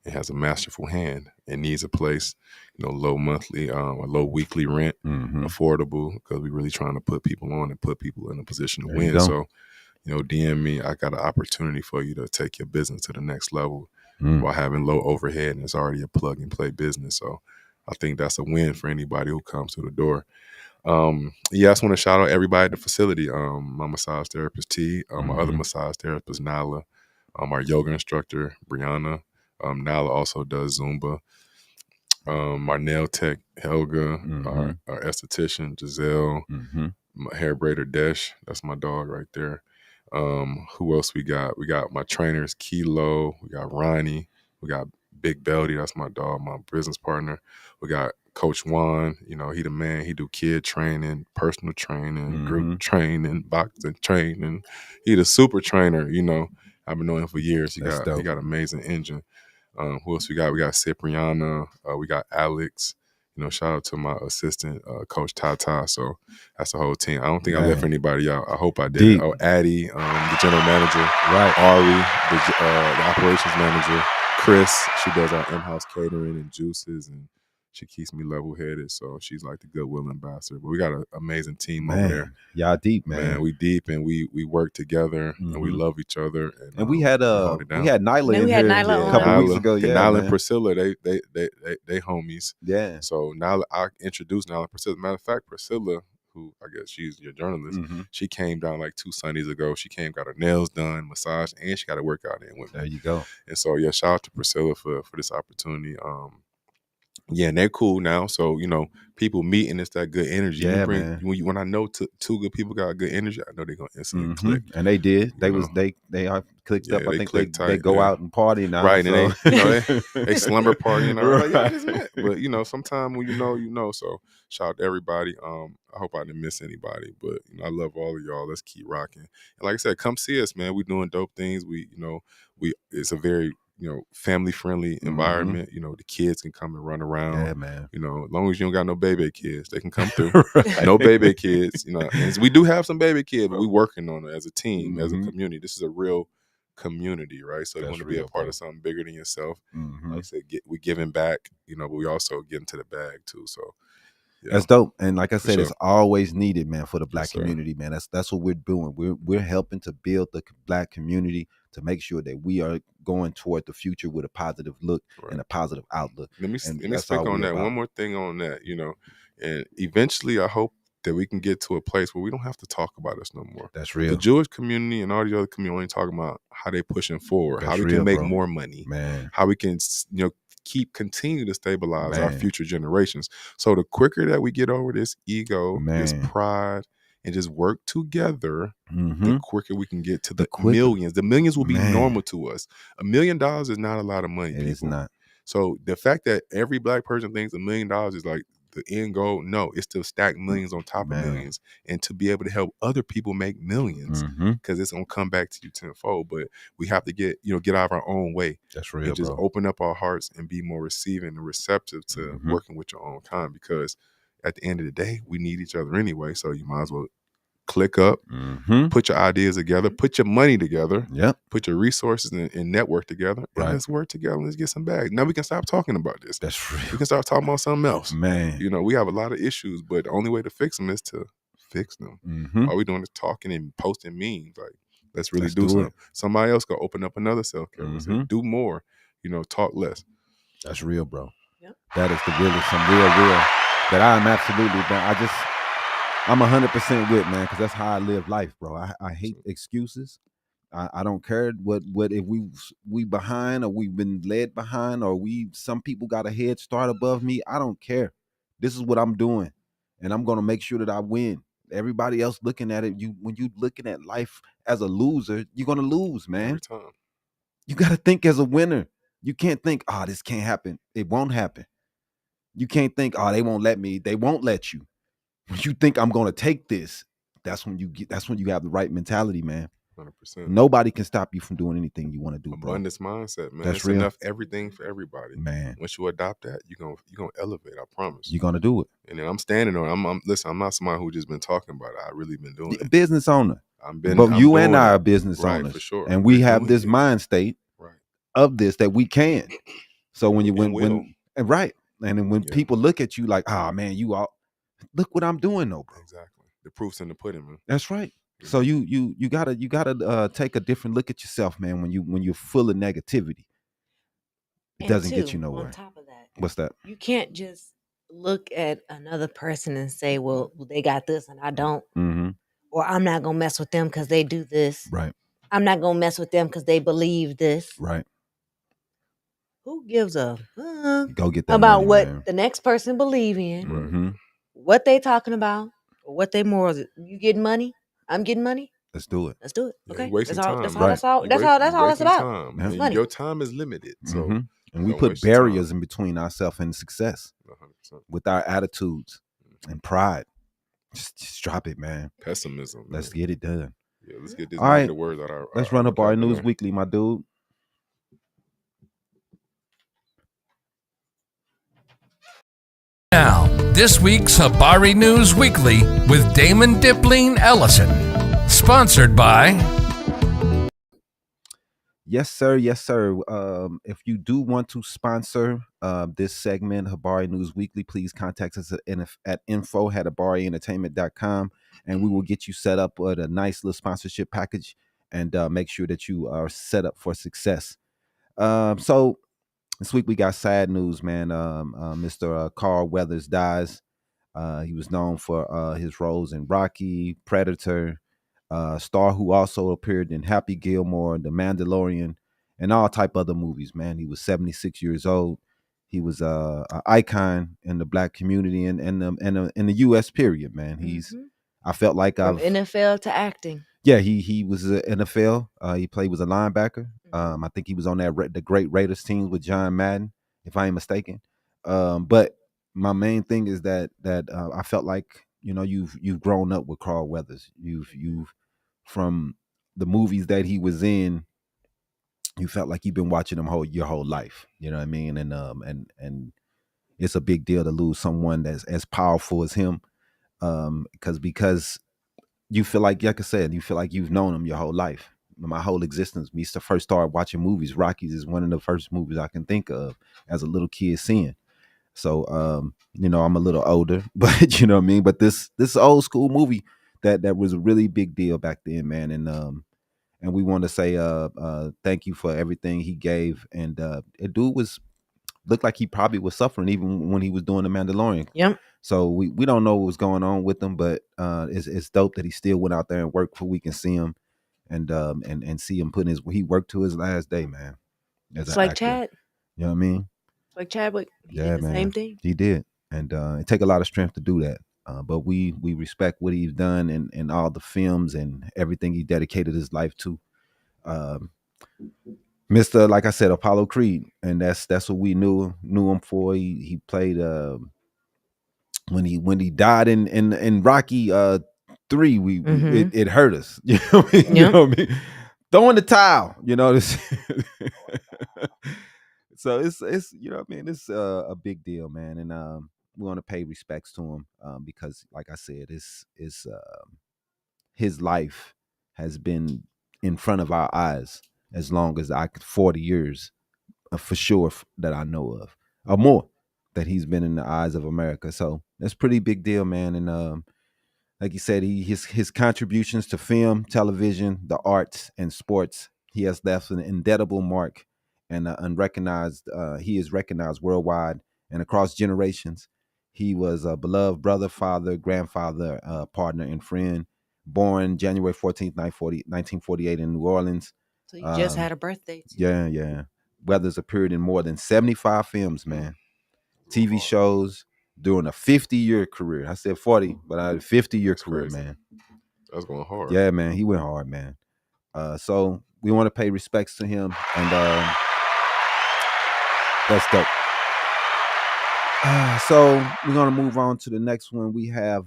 and has a masterful hand and needs a place, low monthly or low weekly rent, affordable, because we're really trying to put people on and put people in a position to win. So, DM me. I got an opportunity for you to take your business to the next level while having low overhead, and it's already a plug and play business. So I think that's a win for anybody who comes to the door. I just want to shout out everybody at the facility. My massage therapist T, my other massage therapist Nala, our yoga instructor Brianna. Nala also does Zumba. Our nail tech Helga, our esthetician Giselle, my hair braider Desh, that's my dog right there. Who else we got? We got my trainers Kilo, we got Ronnie, we got Big Belty, that's my dog, my business partner. We got Coach Juan, he the man. He do kid training, personal training, group training, boxing training. He the super trainer, I've been knowing him for years. He got amazing engine. Who else we got? We got Cipriana, we got Alex. Shout out to my assistant, Coach Tata. So that's the whole team. I don't think I left anybody out. I hope I did. Deep. Oh, Addie, the general manager. Right. Ari, the operations manager. Chris, she does our in-house catering and juices, and she keeps me level-headed. So she's like the goodwill ambassador. But we got an amazing team over there. Y'all deep, man. We deep, and we work together, and we love each other. And we had Nyla in here a couple weeks ago. Yeah, Nyla and Priscilla, they homies. Yeah. So Nyla, I introduced Nyla and Priscilla. Matter of fact, Priscilla, who I guess she's your journalist, she came down like 2 Sundays ago. She came, got her nails done, massage, and she got a workout in with me. There you go. And so shout out to Priscilla for this opportunity. And they're cool now. So, people meet and it's that good energy. Yeah, man. When I know two good people got good energy, I know they're gonna instantly click. And they did. They are clicked up. I think they go out and party now. Right. So. And they slumber party. Right. But sometimes when you know. So shout out to everybody. I hope I didn't miss anybody. But I love all of y'all. Let's keep rocking. And like I said, come see us, man. We're doing dope things. It's a very family friendly environment. The kids can come and run around. Yeah, man. As long as you don't got no baby kids, they can come through. Right. No baby kids. And we do have some baby kids, but we're working on it as a team, as a community. This is a real community, right? So you want to be a part of something bigger than yourself. Like I said, we're giving back, but we also get into the bag too. So that's dope. And like I said, it's always needed, man, for the Black community, man. That's what we're doing. We're helping to build the Black community to make sure that we are going toward the future with a positive look and a positive outlook. Let me speak on that. One more thing on that, and eventually I hope that we can get to a place where we don't have to talk about this no more. That's real. The Jewish community and all the other community only talking about how they pushing forward, how we can make more money, man, how we can continue to stabilize our future generations. So the quicker that we get over this ego, this pride, and just work together, the quicker we can get to the millions. The millions will be normal to us. $1 million is not a lot of money. It is not. So the fact that every Black person thinks $1 million is like the end goal, no, it's to stack millions on top of millions and to be able to help other people make millions, because it's gonna come back to you tenfold. But we have to get out of our own way. That's real, and just open up our hearts and be more receiving and receptive to working with your own kind, because at the end of the day, we need each other anyway. So you might as well click up, put your ideas together, put your money together, put your resources and network together, and let's work together. Let's get some bags. Now we can stop talking about this. That's real. We can start talking about something else. Man. You know, we have a lot of issues, but the only way to fix them is to fix them. All we doing is talking and posting memes. Like, let's really do something. Somebody else go open up another self-care. Do more, you know, talk less. That's real, bro. Yep. That is the really some real that I'm absolutely done. I'm 100% with, man, because that's how I live life, bro. I hate excuses. I don't care what if we behind or we've been led behind or some people got a head start above me. I don't care. This is what I'm doing, and I'm gonna make sure that I win. Everybody else looking at it, when you looking at life as a loser, you're gonna lose, man. Every time. You gotta think as a winner. You can't think, oh, this can't happen. It won't happen. You can't think, oh, they won't let me. They won't let you. When you think I'm going to take this, that's when you have the right mentality, man. 100%. Nobody can stop you from doing anything you want to do, bro. Abundance mindset, man. That's it's real. Enough everything for everybody, man. Once you adopt that, you're gonna elevate. I promise. You're gonna do it. And then I'm standing on. Listen. I'm not somebody who just been talking about it. I really been doing it. Business owner. But you and I are business owners, for sure. And we have this mind state of this that we can. So when you when and then when people look at you like, ah, man, you all look what I'm doing, though, bro. Exactly. The proof's in the pudding, man. That's right. So you gotta take a different look at yourself, man. When you're full of negativity, it doesn't get you nowhere. On top of that, what's that? You can't just look at another person and say, "Well, they got this and I don't," or "I'm not gonna mess with them because they do this." Right. I'm not gonna mess with them because they believe this. Right. Who gives a go get that about money, what man. the next person believe in? What they talking about? Or what they morals? You getting money? I'm getting money. Let's do it. Let's do it. Okay. That's all it's about. Money. Your time is limited. So and we put barriers in between ourselves and success 100%. With our attitudes and pride. Just drop it, man. Pessimism. Man. Let's get it done. Yeah, let's get this. All right. The words out our, let's run Habari News Weekly, my dude. Now, this week's Habari News Weekly with Damon Dipling Ellison. Sponsored by... Yes, sir. Yes, sir. If you do want to sponsor this segment, Habari News Weekly, please contact us at info@habarientertainment.com, and we will get you set up with a nice little sponsorship package and make sure that you are set up for success. So this week we got sad news, man. Mr. Carl Weathers dies. He was known for his roles in Rocky, Predator, star who also appeared in Happy Gilmore, The Mandalorian, and all type other movies, man. He was 76 years old. He was an icon in the Black community and in the U.S. period, man. I felt like from NFL to acting. Yeah, he was an NFL. He was a linebacker. I think he was on the great Raiders teams with John Madden, if I ain't mistaken. But my main thing is that I felt like, you know, you've grown up with Carl Weathers. You've from the movies that he was in, you felt like you've been watching him your whole life. You know what I mean? And it's a big deal to lose someone that's as powerful as him. Because you feel like I said, you feel like you've known him your whole life. My whole existence. Me first started watching movies. Rockies is one of the first movies I can think of as a little kid seeing. So you know, I'm a little older, but you know what I mean? But this old school movie that was a really big deal back then, man. And we want to say thank you for everything he gave. And the dude looked like he probably was suffering even when he was doing The Mandalorian. Yep. So we don't know what was going on with him, but it's dope that he still went out there and worked for we can see him and see him he worked to his last day, man. It's like actor. Chad. You know what I mean? Like Chadwick. He did the same thing. He did. And it take a lot of strength to do that. But we respect what he's done and all the films and everything he dedicated his life to. Mr. Like I said, Apollo Creed, and that's what we knew him for. He played when he died in Rocky 3. It hurt us. You know what I mean? You know what I mean? Throwing the towel. You know this. So it's you know what I mean, it's a big deal, man, and we want to pay respects to him because, like I said, it's his life has been in front of our eyes as long as 40 years for sure that I know of, or more, that he's been in the eyes of America. So that's a pretty big deal, man. And like you said, his contributions to film, television, the arts, and sports, he has left an indelible mark, and unrecognized. He is recognized worldwide and across generations. He was a beloved brother, father, grandfather, partner, and friend. Born January 14th, 1948 in New Orleans. So you just had a birthday too. Yeah. Weathers appeared in more than 75 films, man. TV shows during a 50-year career. I said 40, but I had a 50-year career, crazy. Man. That's going hard. Yeah, man. He went hard, man. So we want to pay respects to him, and that's dope. So we're going to move on to the next one. We have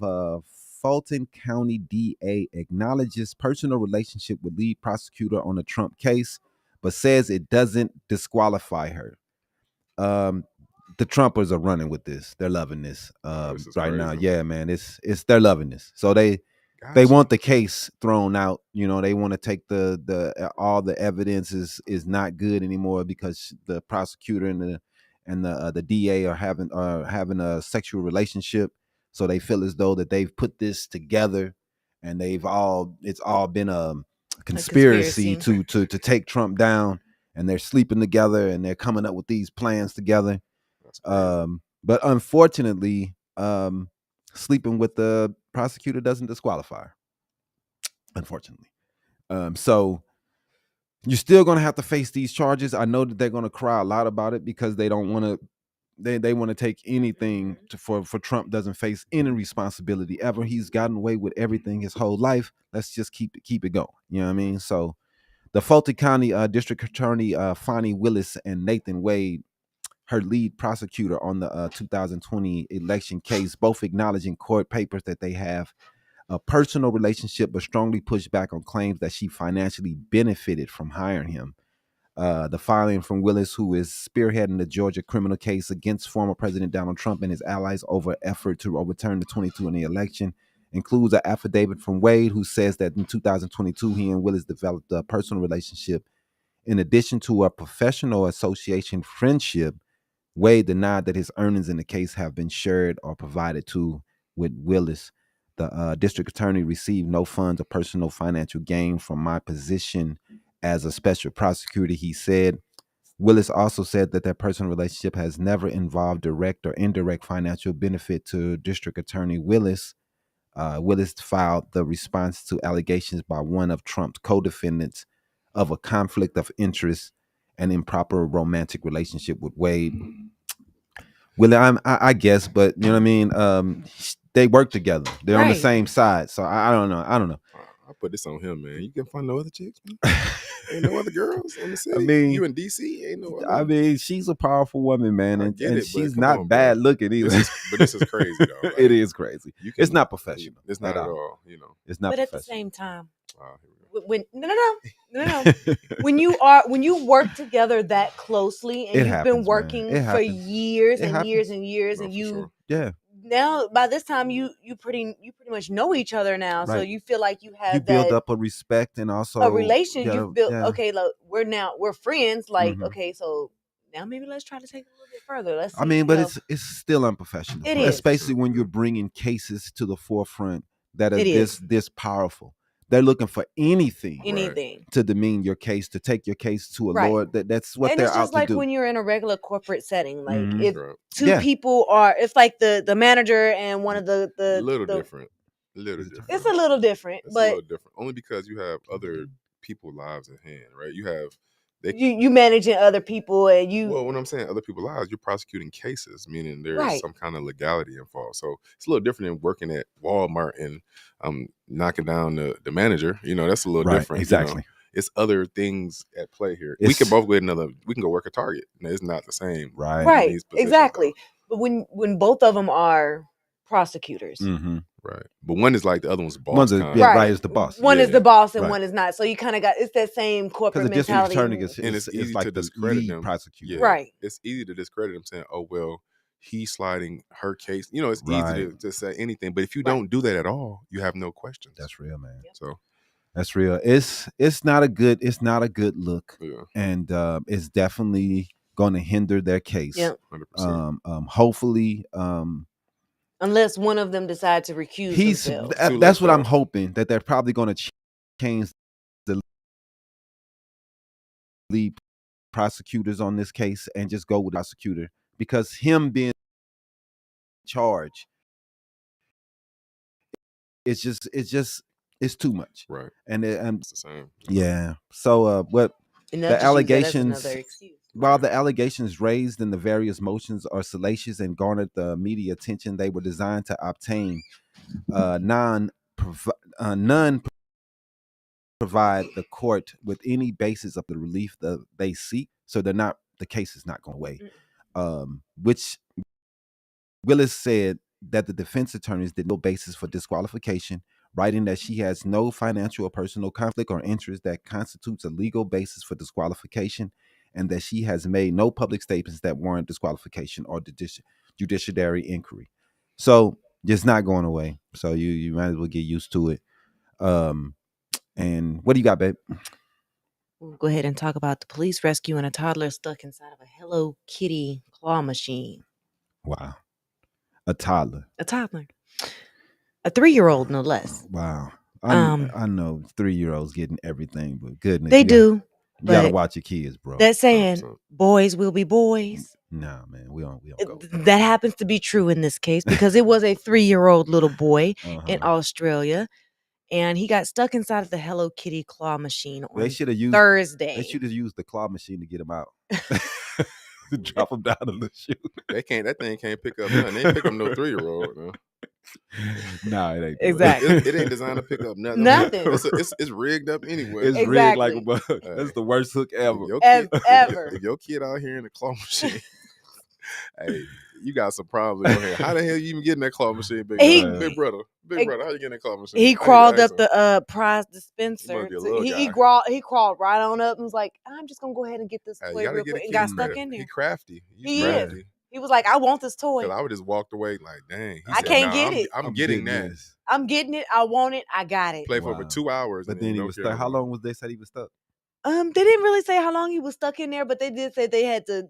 Fulton County DA acknowledges personal relationship with lead prosecutor on the Trump case, but says it doesn't disqualify her. The Trumpers are running with this. They're loving this right crazy. Now. Yeah, man. It's they're loving this. So they want the case thrown out. You know, they want to take the all the evidence is not good anymore because the prosecutor and the DA are having a sexual relationship. So they feel as though that they've put this together, and it's all been a conspiracy to take Trump down, and they're sleeping together and they're coming up with these plans together. But unfortunately, sleeping with the prosecutor doesn't disqualify her. Unfortunately. So you're still going to have to face these charges. I know that they're going to cry a lot about it because they don't want to. They want to take anything for Trump doesn't face any responsibility ever. He's gotten away with everything his whole life. Let's just keep it going. You know what I mean? So the Fulton County District Attorney Fonnie Willis and Nathan Wade, her lead prosecutor on the 2020 election case, both acknowledge in court papers that they have a personal relationship, but strongly push back on claims that she financially benefited from hiring him. The filing from Willis, who is spearheading the Georgia criminal case against former President Donald Trump and his allies over effort to overturn the 2020 election, includes an affidavit from Wade, who says that in 2022, he and Willis developed a personal relationship. In addition to a professional association friendship, Wade denied that his earnings in the case have been shared or provided to with Willis. The district attorney received no funds or personal financial gain from my position as a special prosecutor, he said. Willis also said that their personal relationship has never involved direct or indirect financial benefit to District Attorney Willis. Willis filed the response to allegations by one of Trump's co-defendants of a conflict of interest and improper romantic relationship with Wade. Willie, I guess, but you know what I mean? They work together. They're on the same side. So I don't know. I put this on him, man. You can find no other chicks, man. Ain't no other girls on the city. I mean, you in DC, ain't no other. I mean, she's a powerful woman, man, and she's not bad looking either. But this is crazy, though. Like, it is crazy. It's not professional. It's not at all. You know, it's not. But professional. at the same time, when no. when you work together that closely and you've been working for years and years and years, and you now by this time you pretty much know each other now, so you feel like you build up a respect and also a relation. You've built okay. Look, we're friends. Like okay, so now maybe let's try to take it a little bit further. Let's see, I mean, but it's still unprofessional. It is, especially when you're bringing cases to the forefront that are this powerful. They're looking for anything to demean your case, to take your case to a lord. That's what they're out to do. And it's just like when you're in a regular corporate setting, like if two people are, it's like the manager and one of the a little different. It's a little different, but a little different only because you have other people's lives at hand, right? You have you managing other people, and well, when I'm saying other people's lives, you're prosecuting cases, meaning there's some kind of legality involved. So it's a little different than working at Walmart and knocking down the manager. You know, that's a little different. Exactly. You know? It's other things at play here. We can both go we can go work at Target. No, it's not the same. Right. Exactly. But when both of them are prosecutors. Mm-hmm. Right. But one is like the other one's boss. One's is the boss. One is the boss and one is not. So you kind of got, it's that same corporate mentality. And it's easy like to discredit them. Prosecutor. Right. It's easy to discredit them saying, oh, well, he's sliding her case. You know, it's easy to say anything, but if you don't do that at all, you have no questions. That's real, man. So that's real. It's not a good look, and it's definitely going to hinder their case. Yeah. 100%. Hopefully, unless one of them decide to recuse themselves. That's what I'm hoping, that they're probably going to change the lead prosecutors on this case and just go with the prosecutor, because him being charged, it's too much. Right. And it's the same. Yeah. So what the allegations, while the allegations raised in the various motions are salacious and garnered the media attention they were designed to obtain, none provide the court with any basis of the relief that they seek. So the case is not going away. Which Willis said that the defense attorneys did no basis for disqualification, writing that she has no financial or personal conflict or interest that constitutes a legal basis for disqualification, and that she has made no public statements that warrant disqualification or judiciary inquiry. So it's not going away. So you might as well get used to it. And what do you got, babe? We'll go ahead and talk about the police rescuing a toddler stuck inside of a Hello Kitty claw machine. Wow. A toddler. A 3-year-old, no less. Wow. I know 3-year-olds getting everything, but goodness. They do. You gotta watch your kids, bro. That's saying boys will be boys. Nah, man, we don't go. That happens to be true in this case, because it was a 3-year-old little boy in Australia, and he got stuck inside of the Hello Kitty claw machine on Thursday. They should have used the claw machine to get him out. To drop him down in the chute. That thing can't pick up nothing. They ain't pick up no 3-year-old. No. Nah, it ain't. Exactly. It ain't designed to pick up nothing. Nothing. It's rigged up anyway. It's rigged like a bug. That's the worst hook ever. Ever. If your kid out here in the claw machine, hey, you got some problems on here. How the hell you even get in that claw machine, big brother? Big brother, how you get in that claw machine? He crawled up the prize dispenser. He crawled right on up and was like, "I'm just gonna go ahead and get this toy real quick," and got stuck in there. He crafty. He is. He was like, "I want this toy." I would just walked away like, "Dang, I can't get it. I'm getting that. I'm getting it. I want it. I got it." Play for over 2 hours, but then he was stuck. How long was they said he was stuck? They didn't really say how long he was stuck in there, but they did say they had to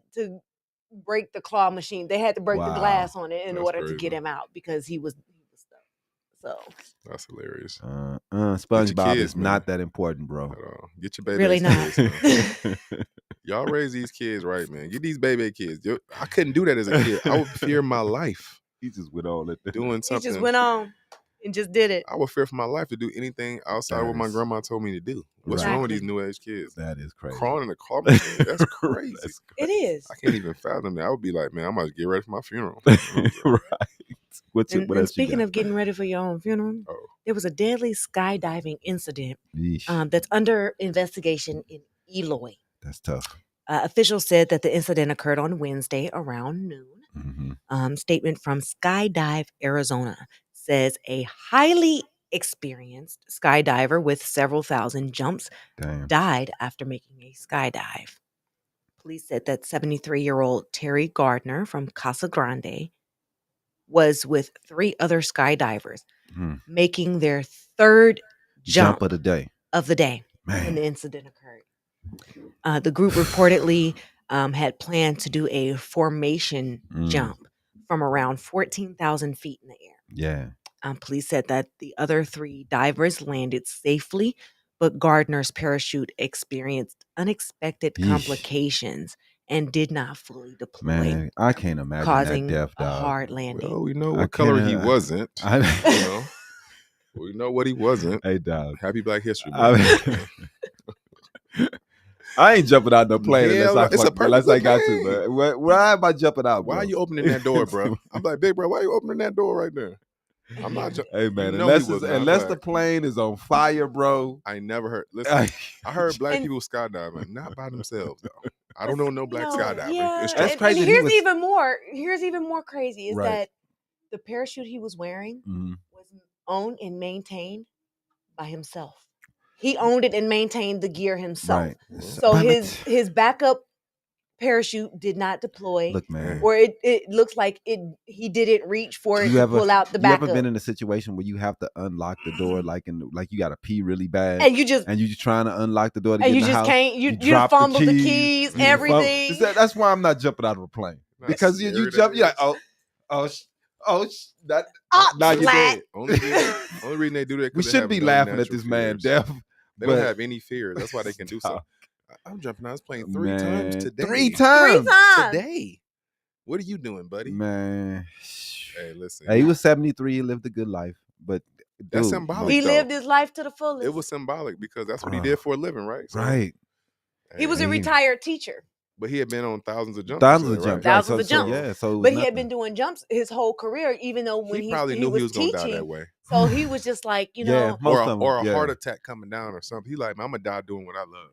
break the claw machine. They had to break the glass on it in order to get him out, because he was stuck. So that's hilarious. SpongeBob is not that important, bro. Get your baby. Really not. Kids, y'all raise these kids right, man. Get these baby kids. I couldn't do that as a kid. I would fear my life. He just went on it. Doing something. He just went on and just did it. I would fear for my life to do anything outside of what my grandma told me to do. What's wrong with these new age kids? That is crazy. Crawling in a car machine. That's crazy. It is. I can't even fathom that. I would be like, man, I might get ready for my funeral. Right. And speaking of getting ready for your own funeral, there was a deadly skydiving incident that's under investigation in Eloy. That's tough. Officials said that the incident occurred on Wednesday around noon. Statement from Skydive Arizona says a highly experienced skydiver with several thousand jumps died after making a skydive. Police said that 73-year-old Terry Gardner from Casa Grande was with 3 other skydivers making their third jump of the day. When the incident occurred. The group reportedly had planned to do a formation jump from around 14,000 feet in the air. Yeah. Police said that the other 3 divers landed safely, but Gardner's parachute experienced unexpected complications and did not fully deploy. Man, I can't imagine causing that death, a dog. hard landing. Well, we know what color he wasn't. We know what he wasn't. Hey, dog. Happy Black History Month. I ain't jumping out no plane unless I got to. But why am I jumping out, bro? Why are you opening that door, bro? I'm like, big bro, why are you opening that door right there? I'm not jumping. Hey, man, unless the plane is on fire, bro. I never heard. Listen, I heard black people skydiving, not by themselves, though. I don't know no black skydiving. Yeah. That's crazy. And here's even more crazy is that the parachute he was wearing was owned and maintained by himself. He owned it and maintained the gear himself. Right. So his backup parachute did not deploy. Look, man. Or it looks like he didn't reach for it to pull out the backup. You ever been in a situation where you have to unlock the door like you got to pee really bad, and you just trying to unlock the door to and get you in the just house, can't you fumble the keys, everything. That's why I'm not jumping out of a plane, because you jump, you're like, now you're dead. Only reason they do that, we shouldn't be laughing at this man, Def. They don't have any fear. That's why they can do so. I'm jumping out. I was playing 3 times today. 3 times today. What are you doing, buddy? Man. Hey, listen. He was 73. He lived a good life, but that's symbolic. He lived his life to the fullest. It was symbolic because that's what he did for a living, right? So, right. He was a retired teacher. But he had been on thousands of jumps. Thousands of jumps. But he had been doing jumps his whole career, even though when he probably knew he was going to die that way. So he was just like, or a heart attack coming down or something. He like, I'm gonna die doing what I love.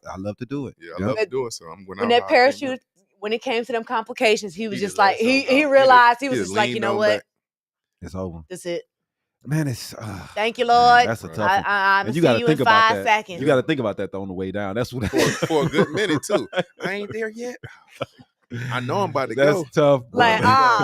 I love to do it. Yeah, I love to do it. So I'm when that parachute, when it came to them complications, he was just like, he realized he was just like, you know what? It's over. That's it. Man, it's thank you, Lord. Man, that's a tough one. I'm you got to think about 5 seconds. You got to think about that on the way down. That's what for a good minute too. I ain't there yet. I know I'm about to go. That's tough. Bro. Like,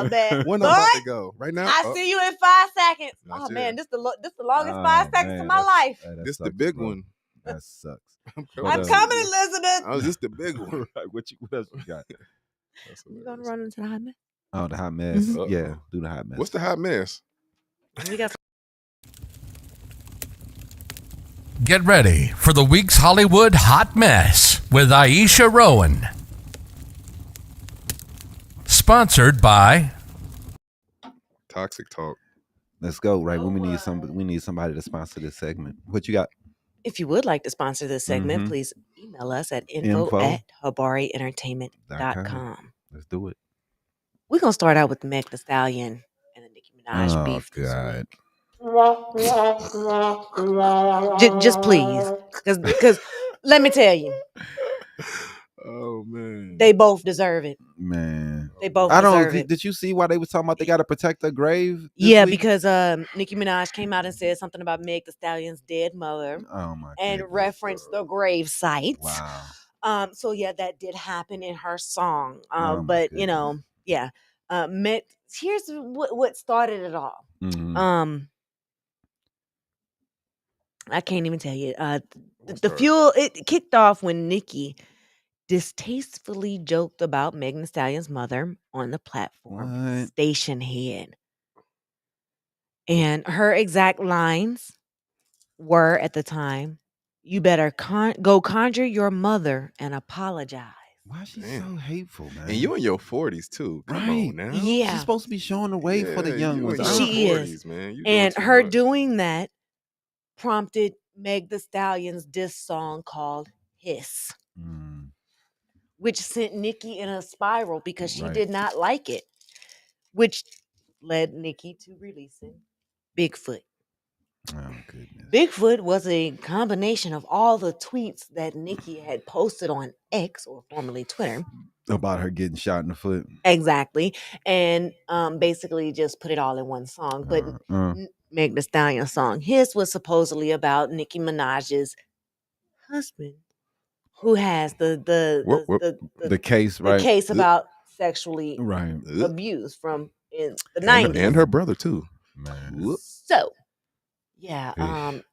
man. When I'm about to go right now. I see you in 5 seconds. Oh man, this the longest 5 seconds of my life. This the big one. That sucks. I'm coming, Elizabeth. Oh, this the big one. What else you got? You gonna run into the hot mess? Oh, the hot mess. Mm-hmm. Yeah, do the hot mess. What's the hot mess? We got. Get ready for the week's Hollywood Hot Mess with Aisha Rowan. Sponsored by Toxic Talk. Let's go. Right when we need somebody to sponsor this segment. What you got? If you would like to sponsor this segment, please email us at info@habarientertainment.com. Let's do it. We're gonna start out with the Meg Thee Stallion and the Nicki Minaj beef. God. Just please, because let me tell you. Oh man, they both deserve it. Man, they both. Deserve it. Did you see why they were talking about they got to protect her grave? Yeah, week? Because Nicki Minaj came out and said something about Meg Thee Stallion's dead mother. Oh my! And referenced the grave site. Wow. So yeah, that did happen in her song. But you know, yeah. Here's what started it all. Mm-hmm. I can't even tell you. The fuel, it kicked off when Nicki distastefully joked about Megan Thee Stallion's mother on the platform, Station Head. And her exact lines were at the time, "You better go conjure your mother and apologize." Why is she so hateful, man? And you in your 40s too. Come on now. Yeah. She's supposed to be showing the way for the young ones. She 40s, is. Man. And her doing that prompted Meg Thee Stallion's diss song called Hiss, which sent Nicki in a spiral because she did not like it, which led Nicki to releasing Bigfoot. Oh, goodness. Bigfoot was a combination of all the tweets that Nicki had posted on X, or formerly Twitter, about her getting shot in the foot. Exactly. And basically just put it all in one song. But Meg Thee Stallion's song Hiss was supposedly about Nicki Minaj's husband, who has the case, right? The case about sexually abused from in the 90s. And her brother too. Man. So yeah,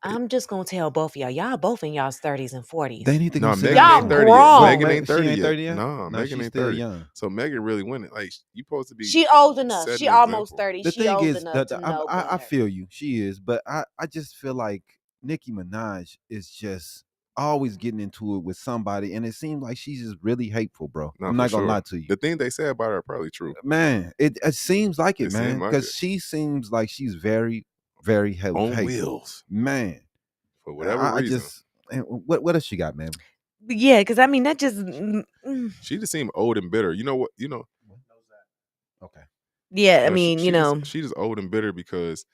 I'm just gonna tell both of y'all both in y'all's 30s and 40s. They need to go. Megan y'all ain't 30 grown. Yet. Megan ain't 30 yet. No, Megan ain't 30. Young. So Megan really went it. Like you supposed to be. She old enough. She almost 30. The she thing old is, enough to know I feel you. She is, but I just feel like Nicki Minaj is just always getting into it with somebody, and it seems like she's just really hateful, bro. No, I'm not gonna lie to you. The thing they say about her are probably true. Man, it seems like it, man, because she seems like she's very, very hateful. On wheels, man. For whatever reason. What else she got, man? Yeah, because I mean that just she just seemed old and bitter. You know what? You know. Okay. Yeah, I mean, she just old and bitter because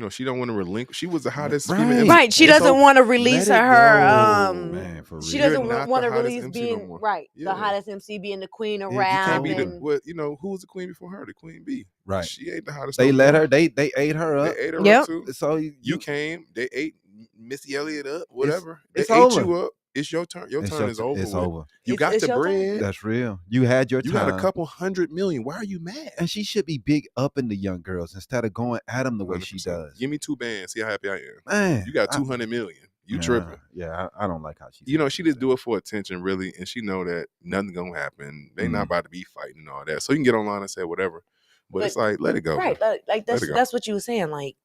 she don't want to relinquish. She was the hottest female. Right. She doesn't want to release her. Man, for real. She doesn't want to release being the hottest MC, being the queen of rap. You can't be who was the queen before her? The queen bee. Right. She ain't the hottest. They let her. They ate her up. They ate her up too. So you came. They ate Missy Elliott up. Whatever. It's they ate you up. it's your turn. Your turn is over. It's over. You got the bread. Turn. That's real. You had your time. You got a couple $100 million. Why are you mad? And she should be big up in the young girls instead of going at them the way 100%. She does. Give me 2 bands. See how happy I am. Man, you got $200 million. You tripping. Yeah, I don't like how she. She just do it for attention, really, and she know that nothing's gonna happen. They not about to be fighting and all that. So you can get online and say whatever, but it's like let it go. Right, like that's what you were saying. Like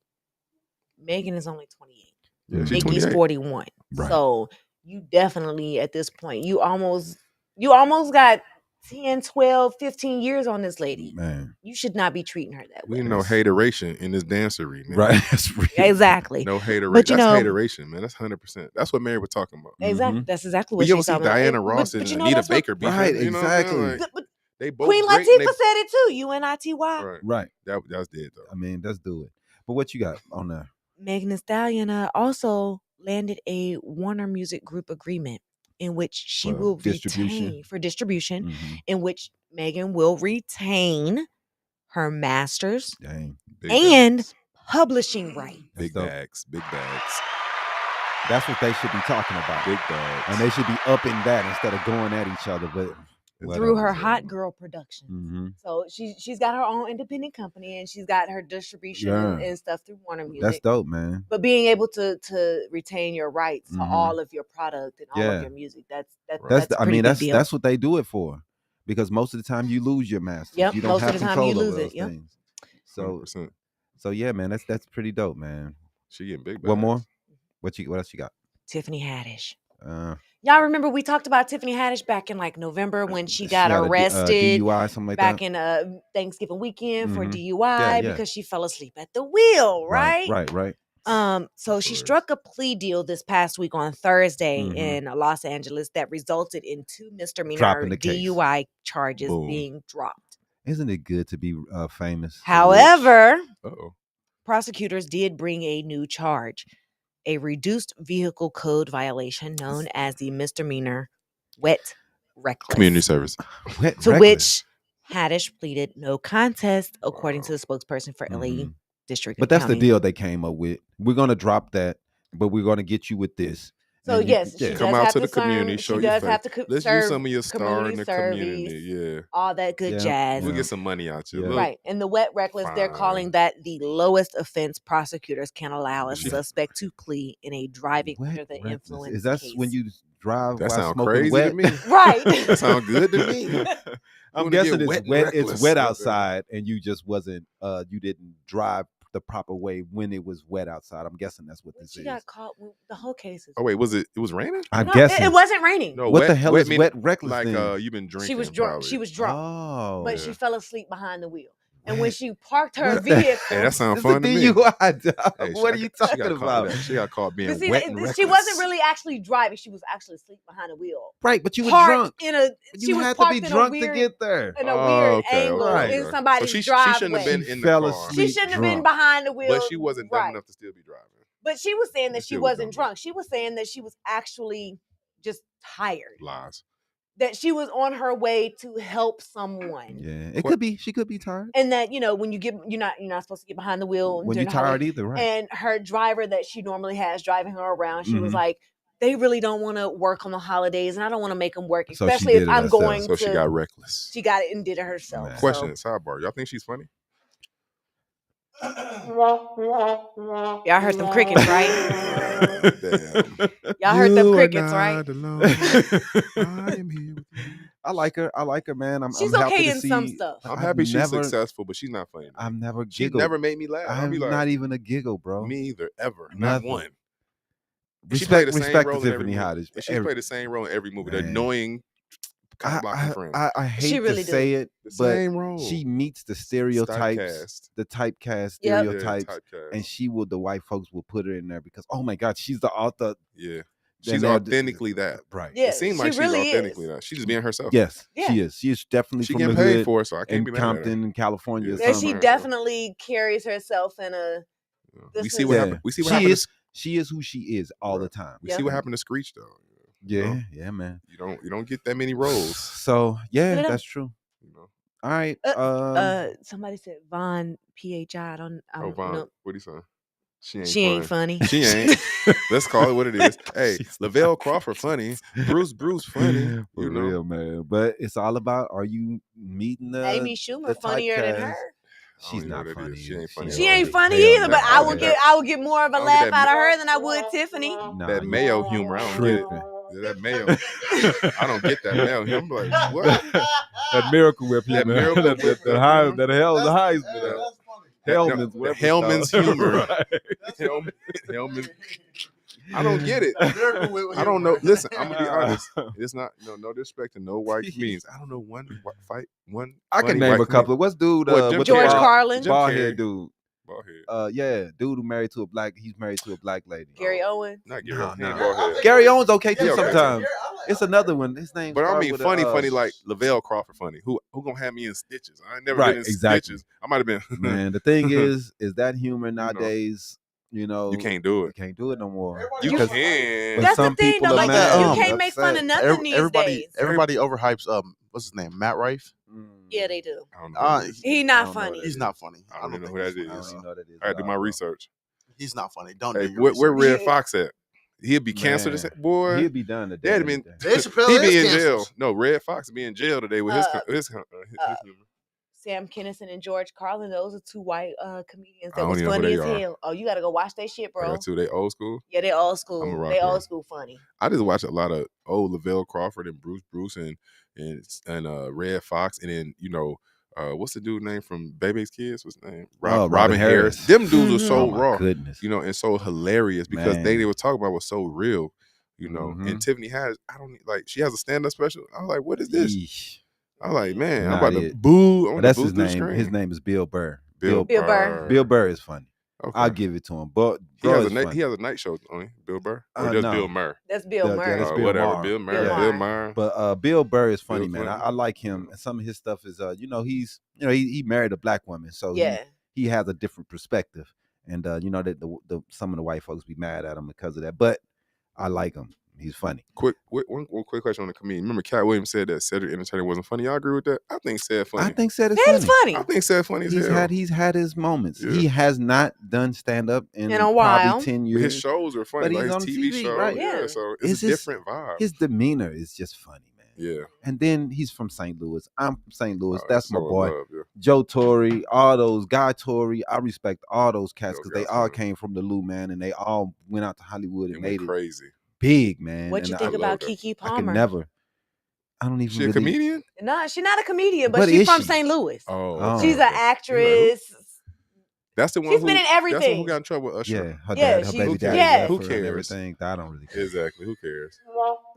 Megan is only 28. Yeah, Nicki's 41. Right. So you definitely at this point you almost got 10, 12, 15 years on this lady. Man, you should not be treating her that way. We know hateration in this dancery, man. Right. That's real. Exactly. No hateration. But that's hateration, man. That's 100%. That's what Mary was talking about. Exactly. Mm-hmm. That's exactly what you she's don't talking see about. Diana Ross and Anita Baker beefing. Right, you know exactly. But they both Queen great, Latifah said it too. UNITY. Right. That's dead though. I mean, let's do it. But what you got on there? Megan Thee Stallion also landed a Warner Music Group agreement in which she will retain for distribution, in which Megan will retain her masters and publishing rights. Big bags. That's what they should be talking about. Big bags. And they should be up in that instead of going at each other. But through her Hot Girl Productions. Mm-hmm. So she's got her own independent company and she's got her distribution and stuff through Warner Music. That's dope, man. But being able to retain your rights to all of your product and all of your music, that's that's what they do it for. Because most of the time you lose your masters. Yep, you don't most have of the time control you lose over it. those Yep. things. So yeah, man, that's pretty dope, man. She getting big bags. One more? What else you got? Tiffany Haddish. Y'all remember we talked about Tiffany Haddish back in like November when she got arrested DUI, something like back that. in Thanksgiving weekend for DUI because she fell asleep at the wheel, right? Right. So she struck a plea deal this past week on Thursday in Los Angeles that resulted in 2 misdemeanor DUI charges being dropped. Isn't it good to be famous? However, prosecutors did bring a new charge. A reduced vehicle code violation known as the misdemeanor wet reckless. Community service. Which Haddish pleaded no contest, according to the spokesperson for LA District. But that's the deal they came up with. We're going to drop that, but we're going to get you with this. So yes, she come out to the community, show your face. Let's use some of your star in the community. All that good jazz. We'll get some money out you. Right. And the wet reckless, they're calling that the lowest offense prosecutors can allow a suspect to plead in a driving under the influence. Is that case. when you drive? That sounds crazy wet? to me. Right. That sounds good to me. I'm guessing it's wet. It's wet outside, and you just wasn't. You didn't drive the proper way when it was wet outside. I'm guessing that's what this is. She got caught. The whole case is. Oh wait, was it? It was raining? I'm guessing it wasn't raining. No, what the hell is wet reckless? Like then? You've been drinking. She was drunk. Probably. She was drunk. Oh, but she fell asleep behind the wheel. And when she parked her vehicle, that sounds fun to me. What are you talking about? She got caught being see, wet and reckless. She wasn't really actually driving. She was actually asleep behind the wheel. Right, but you were drunk. She had to be drunk to get there. In a weird angle in somebody's driveway. She shouldn't have been in the car. She shouldn't have been behind the wheel. But she wasn't dumb enough to still be driving. But she was saying that she wasn't drunk. She was saying that she was actually just tired. Lies. That she was on her way to help someone. Yeah, it could be. She could be tired. And that when you get, you're not supposed to get behind the wheel when you're tired either, right? And her driver that she normally has driving her around, she was like, they really don't want to work on the holidays, and I don't want to make them work, especially if I'm going. So she got reckless. She got it and did it herself. Man. Question: sidebar. Y'all think she's funny? Y'all heard them crickets, right? Damn. Y'all heard them crickets, right? I am here with you. I like her, man. She's I'm okay happy in some stuff. I'm happy she's successful, but she's not funny. I've never She giggled. never made me laugh. I'm not even a giggle, bro. Me either, ever. Not one. Respect to Tiffany Haddish. She played the same role in every movie. The annoying I hate to say it, but she meets the stereotypes, the typecast stereotypes, and the white folks will put her in there because, oh my God, she's the author. Yeah. She's authentically that. Right. Yeah, it seems like she's authentically that. She's just being herself. Yes, she is. She is definitely she from getting the paid hood for it, so I can't be mad Compton, at California. Yeah, she definitely carries herself in a. We see what happened. We see what happened. She is who she is all the time. We see what happened to Screech though. Yeah, man. You don't get that many roles. So that's true. All right. Somebody said Von PHI. I don't Von. know. What are you saying? She ain't funny. She ain't. Let's call it what it is. Hey, Lavelle Crawford funny. Bruce funny. For real, man. But it's all about, are you meeting the Amy Schumer funnier than her? She's not funny. She ain't funny. She ain't funny either, but I would get more of a laugh out of her than I would Tiffany. That Mayo humor, I don't get it. That Mayo, I don't get that Mayo humor. I'm like, what? That Miracle Whip humor. That Miracle Whip. The Heisman. Hellman's humor. Hellman. I don't get it. I don't know. Listen, I'm gonna be honest. It's not no disrespect to no white comedians. I don't know one. I can name a couple. What's dude? George Carlin, bald head dude. Bald head. Yeah, dude who married to a black. He's married to a black lady. Gary Owens. Not Gary. No. Gary Owens okay too sometimes. It's another one. His name. But I mean, funny like Lavelle Crawford funny. Who gonna have me in stitches? I ain't never been in stitches. I might have been. Man, the thing is that humor nowadays. You can't do it. You can't do it no more. You can. That's the thing, though. Like you can't make fun of nothing these days. Everybody overhypes. What's his name? Matt Rife. Yeah, they do. He's not funny. He's not funny. I don't even know who that is. I don't even know that is. I had to do my research. He's not funny. Don't. Hey, where Red Fox at? He'd be canceled. Boy, he'd be done today. He'd be in jail. No, Red Fox would be in jail today with his humor. Sam Kinison and George Carlin, those are two white comedians that was funny as hell. Oh, you gotta go watch that shit, bro. They old school? Yeah, they old school. They old school funny. I just watch a lot of old Lavelle Crawford and Bruce and Red Fox, and then what's the dude name from Baby's Kids? What's his name? Robin Harris. Them dudes are so raw, goodness. And so hilarious because they were talking about was so real, And Tiffany has, she has a stand-up special. I was like, what is this? Yeesh. I'm like, man, I'm about to boo. That's his name. His name is Bill Burr. Bill Burr. Bill Burr is funny. Okay. I'll give it to him. But he has a night show on Bill Burr. Or just Bill Murr? That's Bill Murr. That's Bill whatever. Maher. Bill Murr. But Bill Burr is funny, man. I like him. And some of his stuff is he married a black woman, so he has a different perspective. And that some of the white folks be mad at him because of that. But I like him. He's funny. One quick question on the comedian. Remember, Cat Williams said that Cedric Entertainer wasn't funny. Y'all agree with that? I think Ced funny. I think Ced is funny. I think Ced funny as hell. He's had his moments. Yeah. He has not done stand up in a while. Probably 10 years. His shows are funny. But he's on his TV, show. Right? Yeah. So it's a different vibe. His demeanor is just funny, man. Yeah. And then he's from St. Louis. I'm from St. Louis. That's my boy. Love, yeah. Joe Torre, all those, Guy Torre. I respect all those cats because they all came from the Lou, man, and they all went out to Hollywood and made it crazy. Big, man. What you think about Keke Palmer? I can never. I don't even. She a comedian? No, she's not a comedian, but she's from St. Louis. Oh, she's an actress. That's the one. She's been in everything. That's the one who got in trouble with Usher. Yeah, her dad, her baby dad. Yeah. Who cares? Everything. I don't really care. Exactly. Who cares?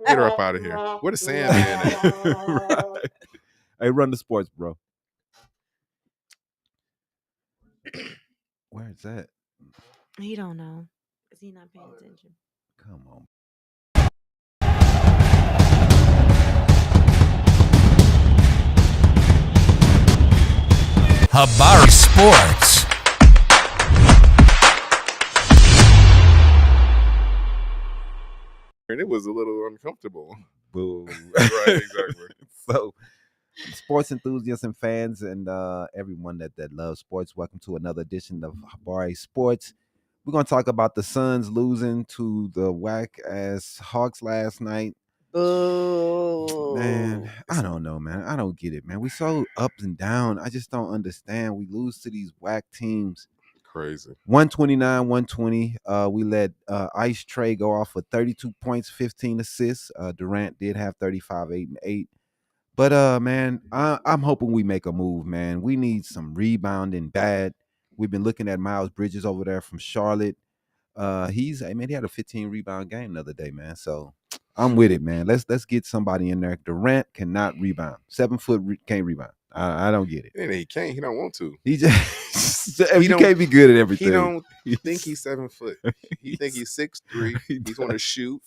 Get her up out of here. Where the Sandman at? Right. Hey, run the sports, bro. Where is that? He don't know. Is he not paying attention? Come on. Habari Sports. And it was a little uncomfortable. Boo. Right, exactly. So, sports enthusiasts and fans and everyone that loves sports, welcome to another edition of Habari Sports. We're going to talk about the Suns losing to the whack-ass Hawks last night. Boo. Man, I don't know, man. I don't get it, man. We so up and down. I just don't understand. We lose to these whack teams. Crazy. 129-120. We let Ice Trey go off for 32 points, 15 assists. Durant did have 35, 8, and 8. But man, I'm hoping we make a move, man. We need some rebounding bad. We've been looking at Miles Bridges over there from Charlotte. He had a 15 rebound game the other day, man. So I'm with it, man. Let's get somebody in there. Durant cannot rebound. 7 foot can't rebound. I don't get it. And he can't. He don't want to. He just you can't be good at everything. He don't think he's 7 foot. He think he's 6'3". He's going to shoot.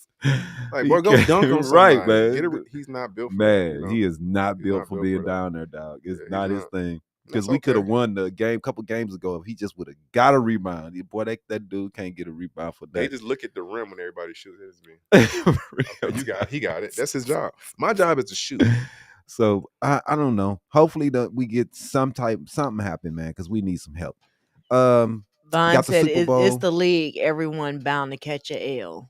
Like, boy, go dunk on somebody. Right, man. He's not built for man. that, He is not built for being down there, dog. It's not his thing. Because we could have won the game a couple games ago if he just would have got a rebound. Boy, that dude can't get a rebound for that. They just look at the rim when everybody shoots. Okay, he got it. That's his job. My job is to shoot. So I don't know. Hopefully we get something happen, man, because we need some help. Vaughn said it's the league. Everyone bound to catch a L.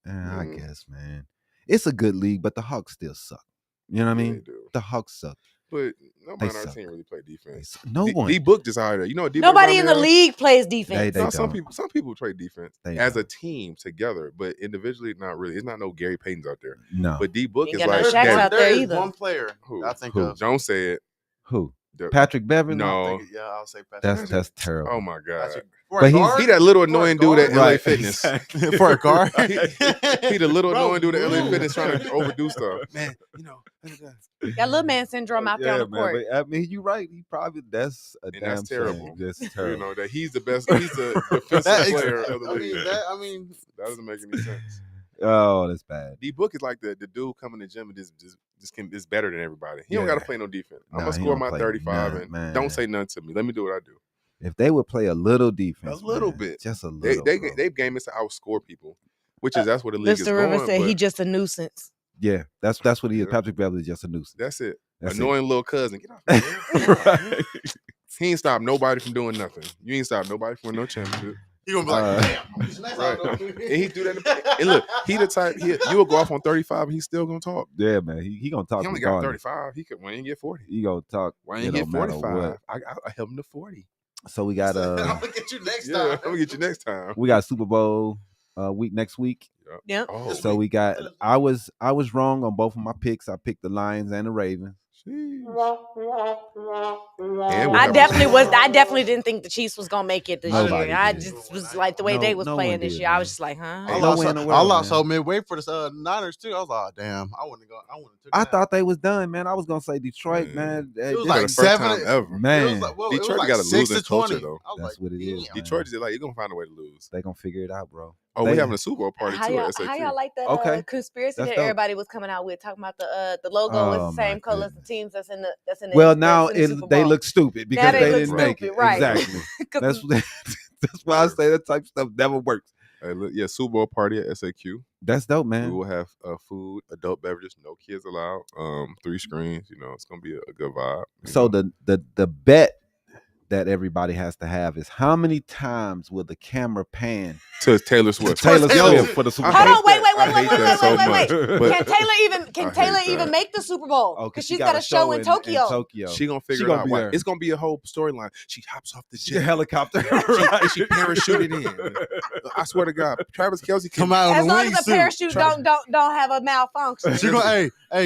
I guess, man. It's a good league, but the Hawks still suck. You know what I mean? The Hawks suck. But nobody on our team really play defense. No one. D-Book just out there. You know what nobody in the league plays defense. No, some people play defense as a team together, but individually, not really. It's not no Gary Payton's out there. No. But D-Book is no like Shaq's out there either. One player I think of. Don't say it. Who? Patrick Beverly? No. I'll say Patrick. That's terrible. Oh my God. But he that little annoying dude at LA Fitness. Exactly. For a guard. he the little annoying dude at LA Fitness trying to overdo stuff. Man, Got little man syndrome out there on the court. But, I mean, you're right. He probably that's terrible. That's terrible. You know that he's the best. He's the defensive player of the league. That doesn't make any sense. Oh, that's bad. D-Book is like the dude coming to the gym and is better than everybody. He don't got to play no defense. I'm gonna score my 35 and don't say nothing to me. Let me do what I do. If they would play a little defense, a little bit, just a little, they game is to outscore people, that's what the league is going. Mr. Rivers said he's just a nuisance. Yeah, that's what he is. Patrick Beverly is just a nuisance. That's it. Annoying little cousin. Get off right. He ain't stop nobody from doing nothing. You ain't stop nobody from no championship. He gonna be like, damn. Right. And he do that. And look, he the type. You will go off on 35, and he's still gonna talk. Yeah, man. He gonna talk. He only got 35. He could. Why ain't get 40? He gonna talk. Why ain't get 45? I help him to 40. So we got I'm gonna get you next time. I'm gonna get you next time. We got Super Bowl week next week. Yep. Oh, so we got. I was wrong on both of my picks. I picked the Lions and the Ravens. I definitely didn't think the Chiefs was gonna make it this year. I just was like the way they was playing this year. I was just like, huh? I lost so midway for the Niners too. I was like, damn, I wouldn't go. I thought they was done, man. I was gonna say Detroit, man. It was like 7 ever, man. Detroit got a losing culture though. That's what it is. Detroit is like you're gonna find a way to lose. They gonna figure it out, bro. Oh, we having a Super Bowl party too at SAQ. How y'all like that conspiracy that everybody was coming out with, talking about the logo is the same color as the teams that's in the well, now they look stupid because they didn't make it. Right. Exactly. That's why I say that type of stuff never works. Yeah, Super Bowl party at SAQ. That's dope, man. We will have food, adult beverages, no kids allowed. 3 screens. You know, it's gonna be a good vibe. So the bet that everybody has to have is how many times will the camera pan to Taylor Swift? For the Super Bowl. Hold on, wait. Can Taylor even make the Super Bowl? Because she's got a show in Tokyo. She gonna figure it out. It's gonna be a whole storyline. She hops off the jet, helicopter, she parachuted in. I swear to God, Travis Kelce come out as long as the parachute don't have a malfunction.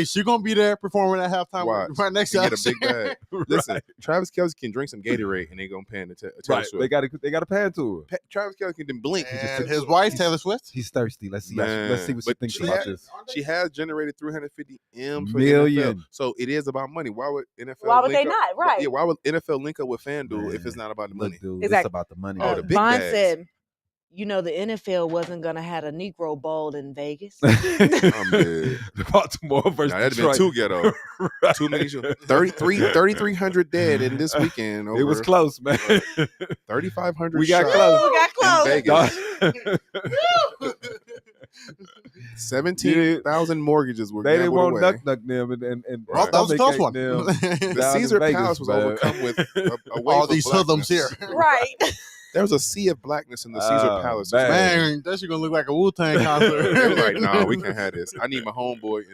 She gonna be there performing at halftime right next to us. Get a big bag. Listen, Travis Kelce can drink some Gatorade and they gonna pan to Taylor Swift. They got to pan to her. Travis Kelce can blink. And his wife Taylor Swift. He's thirsty. Let's see what she thinks about this. She has generated 350 M for million. NFL, so it is about money. Why would NFL? Why would they not? Right? Yeah. Why would NFL link up with FanDuel if it's not about the money? Dude, exactly. It's about the money. The big Vaughn bags. said, the NFL wasn't gonna have a Negro Bowl in Vegas. I'm dead. Baltimore versus that'd Detroit. Been too ghetto. Right. Too many. 3,300 dead in this weekend. It was close, man. 3,500. We got close. We got close. 17,000 mortgages were. They didn't want away. duck them, and that was a close one. The Caesar Palace was overcome with all these hoodlums here. Right. There was a sea of blackness in the Caesar Palace. Man, that shit gonna look like a Wu-Tang concert. They were like, nah, we can't have this. I need my homeboy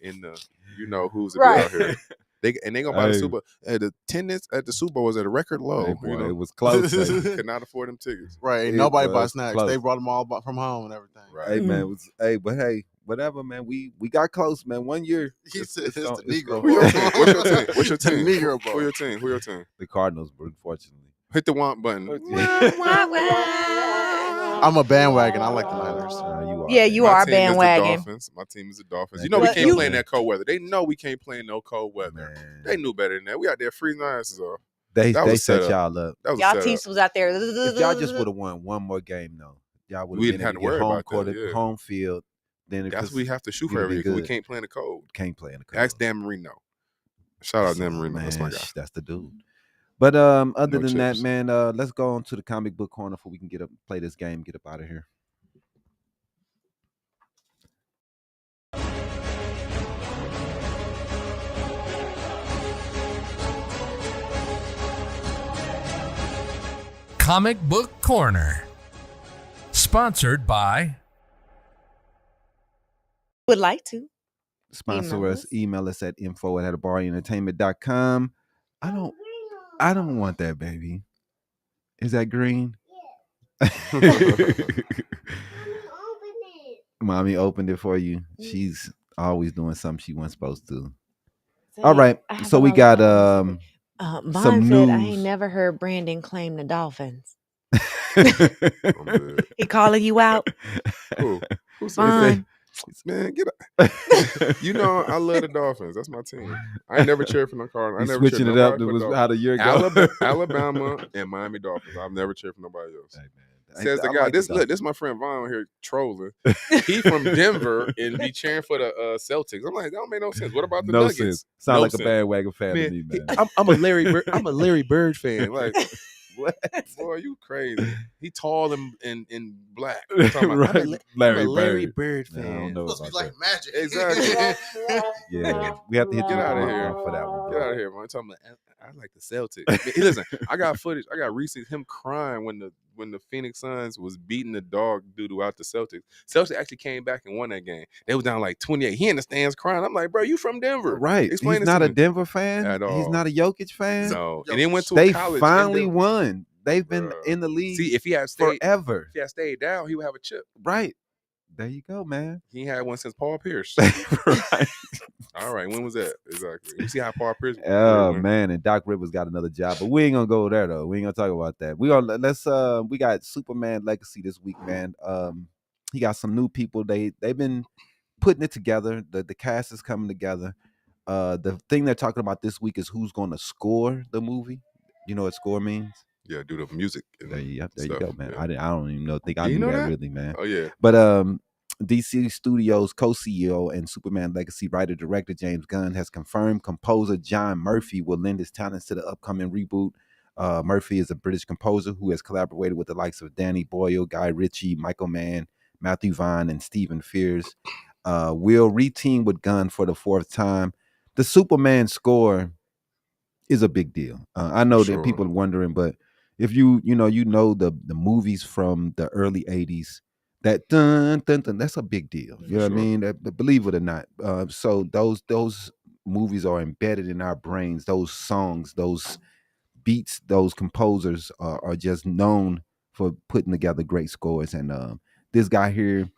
in the you know who's out here. They gonna buy the Super Bowl. The attendance at the Super Bowl was at a record low. Hey, boy, it was close. Could not afford them tickets. Right. Nobody bought snacks. Close. They brought them all from home and everything. Right. Hey man, but hey, whatever, man. We got close, man. 1 year. He said it's the Negro. What's your team? Negro Bowl. Who your team? The Cardinals, unfortunately. Hit the want button. I'm a bandwagon. I like the Niners. You are a bandwagon. My team is the Dolphins. You know we can't play in that cold weather. They know we can't play in no cold weather. Man. They knew better than that. We out there freezing our asses off. They set y'all up. Y'all teams was out there. If y'all just would have won one more game, though, y'all would have had to worry about home field. Then that's what we have to shoot for every year. We can't play in the cold. Can't play in the cold. Ask Dan Marino. Shout out Dan Marino. That's my guy. That's the dude. But other than that, man, let's go on to the comic book corner before we can play this game, get up out of here. Comic Book Corner. Sponsored by... Would like to. Sponsor us. Email us at info@habarientertainment.com. I don't want that, baby. Is that green? Yeah. Mommy opened it for you. She's always doing something she wasn't supposed to. All right. So we got some news. I ain't never heard Brandon claim the Dolphins. He calling you out? Who said man, get up. You know, I love the Dolphins. That's my team. I ain't never cheered for no Cardinals. I never switching it up. It was how the year go. Alabama and Miami Dolphins. I've never cheered for nobody else. Hey, man. Says the guy. This is my friend Vaughn here trolling. He from Denver and be cheering for the Celtics. I'm like, that don't make no sense. What about the Nuggets? Sense. Sound like a bandwagon fan to me, man. I'm a Larry Bird fan. Like, what? Boy, you crazy. He tall and black. Right. I'm a Larry Bird fan. I don't know Supposed to be like that. magic. Exactly. Yeah, we have to hit Get out of here for that one. Get out of here, man. I'm talking about, I like the Celtics. Listen, I got footage. I got recent him crying when the Phoenix Suns was beating the dog doo-doo out the Celtics. Celtics actually came back and won that game. They was down like 28. He in the stands crying. I'm like, bro, you from Denver. Right. Explain He's not a Denver fan at all. He's not a Jokic fan. No. And then went to they college. finally won. They've been in the league if he had stayed, forever. If he had stayed down, he would have a chip. Right. There you go, man. He ain't had one since Paul Pierce. Right. All right. When was that? Exactly. You see how Paul Pierce Oh man, and Doc Rivers got another job. But we ain't gonna go there though. We ain't gonna talk about that. We got Superman Legacy this week, man. He got some new people. They've been putting it together. The cast is coming together. The thing they're talking about this week is who's gonna score the movie. You know what score means? Yeah, do the music. There you go, man. Yeah. I don't even know. I knew that really, man. Oh yeah. But DC Studios co-CEO and Superman Legacy writer-director James Gunn has confirmed composer John Murphy will lend his talents to the upcoming reboot. Murphy is a British composer who has collaborated with the likes of Danny Boyle, Guy Ritchie, Michael Mann, Matthew Vaughn, and Stephen Frears. Will reteam with Gunn for the fourth time. The Superman score is a big deal. I know that people are wondering, but if you know the movies from the early 80s, that dun, dun, dun, that's a big deal. You know what I mean? Believe it or not. So those movies are embedded in our brains. Those songs, those beats, those composers are just known for putting together great scores. And this guy here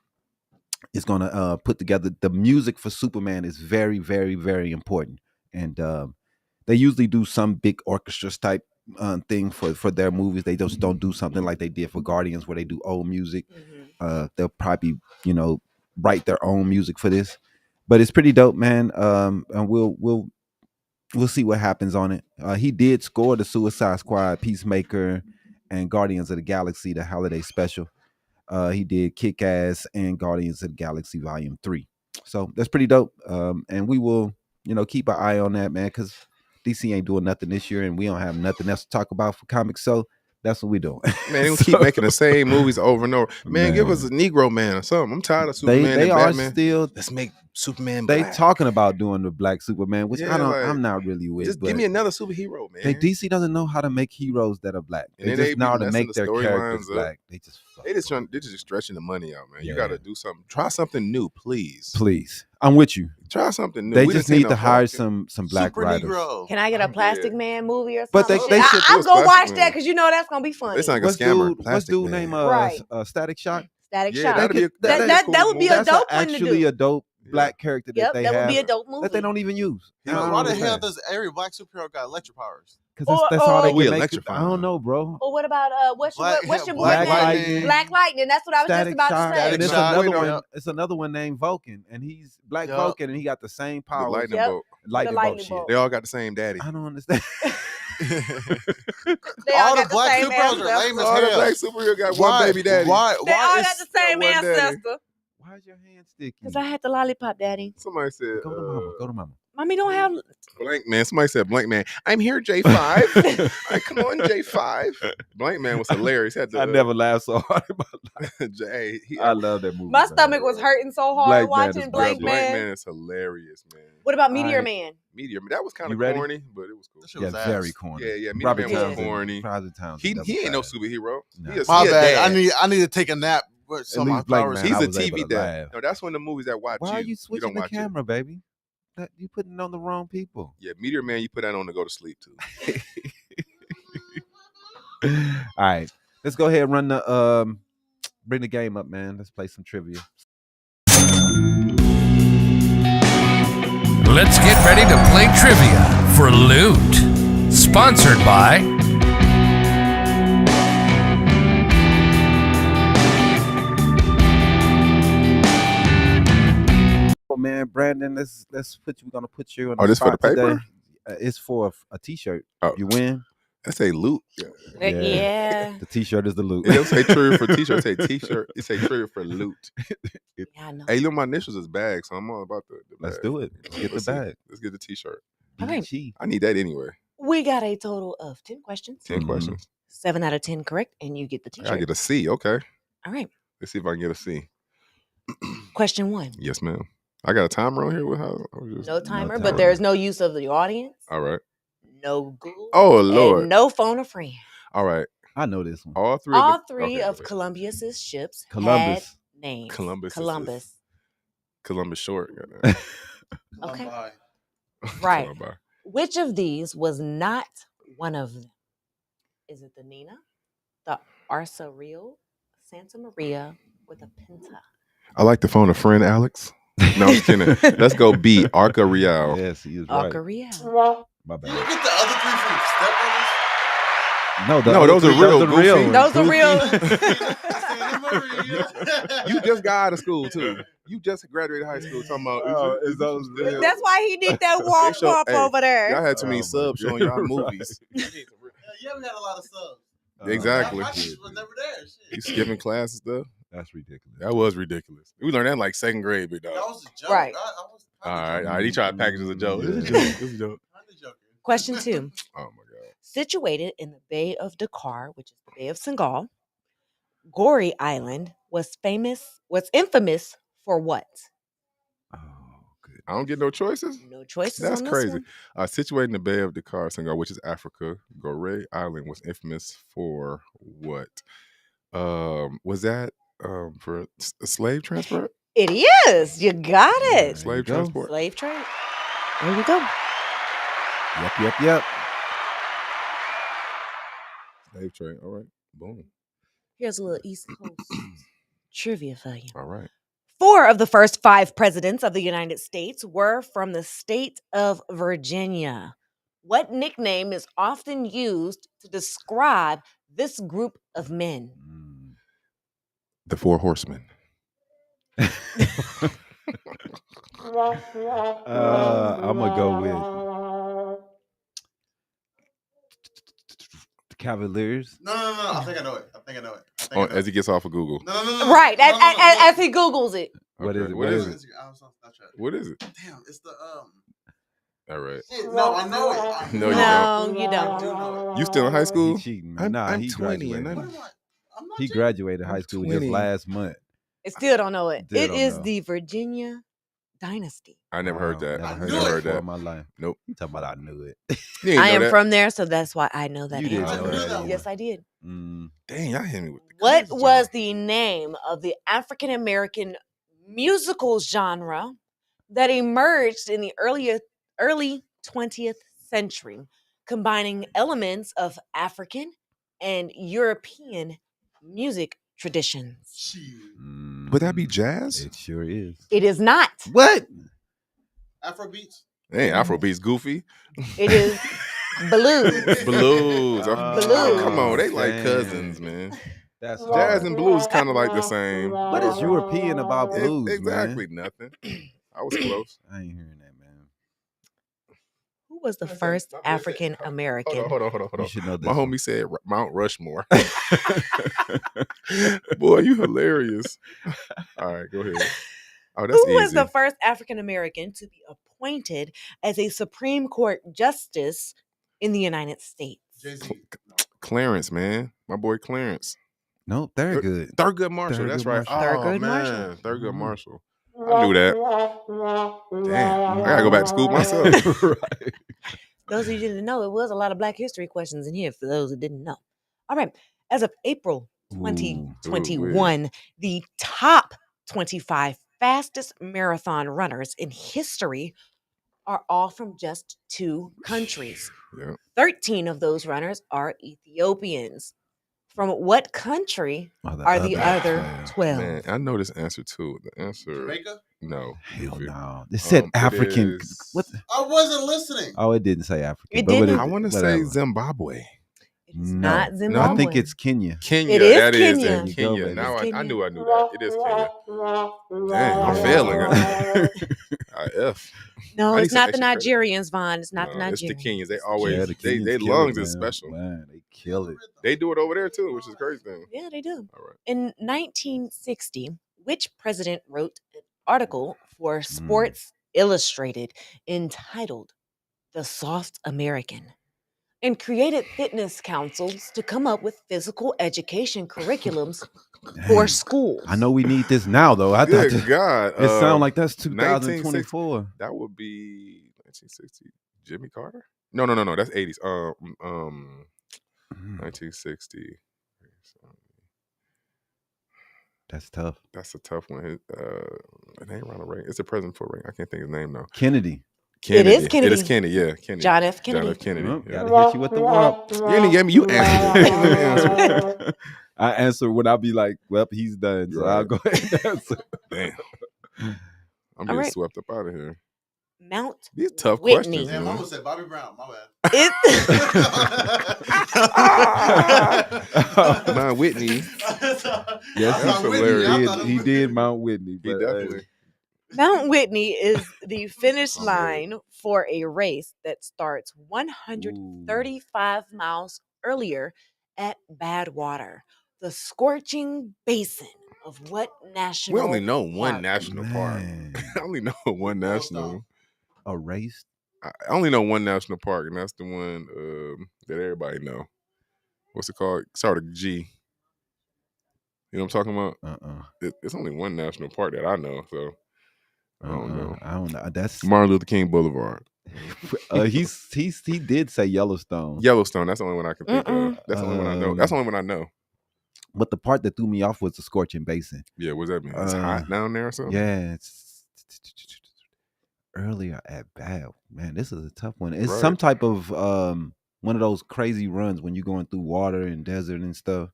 is going to put together the music for Superman is very, very, very important. And they usually do some big orchestra type thing for their movies. They just don't do something like they did for Guardians where they do old music. They'll probably, write their own music for this. But it's pretty dope, man. And we'll see what happens on it. He did score the Suicide Squad, Peacemaker, and Guardians of the Galaxy, the holiday special. He did Kick-Ass and Guardians of the Galaxy Volume 3. So that's pretty dope. And we will, keep an eye on that, man, because DC ain't doing nothing this year, and we don't have nothing else to talk about for comics. So that's what we doing. Man, they keep making the same movies over and over. Man, give us a Negro Man or something. I'm tired of Superman and Batman. Let's make Superman black. They talking about doing the black Superman, which I'm not really with. Just give me another superhero, man. DC doesn't know how to make heroes that are black. They just know how to make their characters black. They're just stretching the money out, man. Yeah. You got to do something. Try something new, please. Please, I'm with you. Try something new. They just need to hire some black Super writers. Negro. Can I get a Plastic Man movie or something? But they should. I'll go watch that because that's gonna be funny. It's like a scammer. What's dude name? Static Shock. Static Shock. That would be a dope one to do. Actually, a dope black character that they have. That would be a dope movie that they don't even use. Why the hell does every black superhero got electric powers? Because that's all they can make. I don't know, bro. Or what about what's your boy Black name? Lightning. Black Lightning. That's what I was just about to say. And it's another one. It's another one named Vulcan, and he's Black Vulcan, and he got the same power. Lightning bolt. Lightning bolt shit. They all got the same daddy. I don't understand. all the black superheroes are lame as hell. All the black superheroes got one baby daddy. They all got the same ancestor. Why is your hand sticky? Because I had the lollipop daddy. Somebody said, Go to mama. Mommy don't have Blank Man. Somebody said Blank Man. I'm here, J5. Come on, J5. Blank Man was hilarious. I never laughed so hard in my life. I love that movie. My stomach was hurting so hard watching Blank Man. Blank Man is hilarious, man. What about Meteor Man? Meteor Man. That was kind of ready? corny, but it was cool. Yeah, very corny. Yeah, Meteor Man was corny. He ain't no superhero. No. My bad. I need to take a nap. At least Blake, man, he's a TV dad. No, that's one of the movies that watch you. Why are you switching the camera, baby? You putting it on the wrong people. Yeah, Meteor Man, you put that on to go to sleep too. All right, let's go ahead and run the bring the game up, man. Let's play some trivia. Let's get ready to play trivia for Loot. Sponsored by Oh man, Brandon, let's put you. We're gonna put you on. Oh, this for the paper? It's for a T-shirt. Oh. You win. I say loot. Yeah. The T-shirt is the loot. It don't say trivia for T-shirt. It say T-shirt. It say trivia for loot. Yeah, I know. Hey, you know my initials is bag, so I'm all about the bag. Let's do it. Get the bag. Let's get the T-shirt. All right. I need that anyway. We got a total of 10 questions. 10 questions. 7 out of 10 correct, and you get the T-shirt. I get a C. Okay. All right. Let's see if I can get a C. Question 1. Yes, ma'am. I got a timer on here. No timer, but there's no use of the audience. All right. No Google. Oh, Lord. And no phone a friend. All right. I know this one. All three of Columbus's ships Columbus. had names. Columbus short. Okay. Right. Columbi. Which of these was not one of them? Is it the Nina, the Arsa Real, Santa Maria, or the Pinta? I like to phone a friend, Alex. No, I'm just kidding. Let's go B. Arca Real. Yes, he is Arca right. Real. My bad. You get the other three from Step Brothers? No, those are real. Those are real. You just got out of school too. You just graduated high school. Talking about is those real? That's why he did that walk off over there. Y'all had too many subs showing y'all movies. Yeah, we had a lot of subs. Exactly. My teacher was never there. Shit. You skipping class and stuff? That's ridiculous. That was ridiculous. We learned that in like second grade, big dog. That was a joke. Right. All right. He tried to package as a joke. Yeah. It's a joke. Question 2. Oh my God. Situated in the Bay of Dakar, which is the Bay of Senegal, Goree Island was infamous for what? Oh, good. I don't get no choices. No choices. That's on crazy. This one. Situated in the Bay of Dakar, Senegal, which is Africa, Goree Island was infamous for what? Was that for slave transport? It is. You got it. Slave transport. Slave trade. There you go. Yep. Slave trade. All right. Boom. Here's a little East Coast trivia for you. All right. 4 of the first 5 presidents of the United States were from the state of Virginia. What nickname is often used to describe this group of men? The 4 Horsemen. I'm gonna go with the Cavaliers. No. I think I know it. As he gets off of Google. No. Right. As he Googles it. What is it? What is it? What What is it? Damn, it's the All right. Shit, no, I know it. No, you No, you I don't. do know it. You still in high school? He cheating, man. I'm he 20 and graduated. I'm not He graduated high school just 20. last month. I still don't know it. Still It don't is know. the Virginia dynasty. I never heard that. Never heard knew that it. heard before that. in my life. Nope. You talking about I knew it. You ain't I know am that. from there, so that's why I know that You didn't answer. know that. that. Yes, I did. Mm. Dang, y'all hit me with the What quiz, was John. the name of the African American musical genre that emerged in the early 20th century, combining elements of African and European music traditions? Shit. Would that be jazz? It sure is. It is not. What? Afrobeats. Hey, Afrobeats goofy. It is blues. Blues. Blues. Come on, they like Dang. cousins, man. That's Jazz hard. and blues kind of like the same. What is European about blues, Exactly, man? nothing. I was close. I ain't hearing that, man. Who was the first African American? Hold on. You should know this. My homie said Mount Rushmore. Boy, you hilarious. All right, go ahead. Oh, that's Who was easy. the first African American to be appointed as a Supreme Court justice in the United States? Jay-Z. Clarence, man. My boy Clarence. No, they're good. Thurgood Marshall. That's Thurgood right. Marshall. Thurgood man. Marshall. Thurgood Mhm. Marshall. I knew that. Damn, I gotta go back to school myself. Right. Those of you who didn't know, it was a lot of Black history questions in here for those who didn't know. All right. As of April 2021, the top 25 fastest marathon runners in history are all from just 2 countries. Yeah. 13 of those runners are Ethiopians. From what country are the other 12? Man, I know this answer too. The answer, Jamaica? No. Hell no. It said African. What? I wasn't listening. Oh, it didn't say African. It didn't. I want to say Zimbabwe. It is not Zimbabwe. No, I think it's Kenya. Kenya. It is that Kenya. Is Kenya. Now Kenya. I knew that. It is Kenya. Dang, I'm failing. F. No, it's not the Nigerians, Vaughn. It's not the Nigerians. It's the Kenyans. They always, they lungs is special. Man, they kill it. They do it over there too, which is crazy. Yeah, they do. All right. In 1960, which president wrote an article for Sports Illustrated entitled "The Soft American" and created fitness councils to come up with physical education curriculums for schools? I know we need this now, though. I Good thought God. It sounds like that's 2024. That would be 1960. Jimmy Carter? No. That's 80s. 1960. That's tough. That's a tough one. It ain't Ronald Reagan. It's the president for Reagan. I can't think of his name now. Kennedy. It is Kennedy. It is Kennedy. Yeah, Kennedy. John F. Kennedy. John F. Kennedy. Gotta hit you with the wop. You didn't get me. You answered it. I answer when I be like, well, he's done. So I'll go ahead and answer. Damn. I'm getting swept up out of here. Mount These tough Whitney. questions. Damn, I almost said Bobby Brown. My bad. Mount Whitney. Yes, That's hilarious. he did Mount Whitney. He definitely. Mount Whitney is the finish line for a race that starts 135 miles earlier at Badwater, the scorching basin of what national We only know one park? national park. I only know one national. A race? I only know one national park, and that's the one that everybody know. What's it called? Start with G. You know what I'm talking about? It's only one national park that I know, so I don't know. I don't know. That's Martin Luther King Boulevard. he did say Yellowstone. Yellowstone. That's the only one I can think of. That's the only one I know. That's the only one I know. But the part that threw me off was the scorching basin. Yeah, what's that mean? It's hot down there or something? Yeah, it's earlier at Bad. Man, this is a tough one. It's some type of one of those crazy runs when you're going through water and desert and stuff.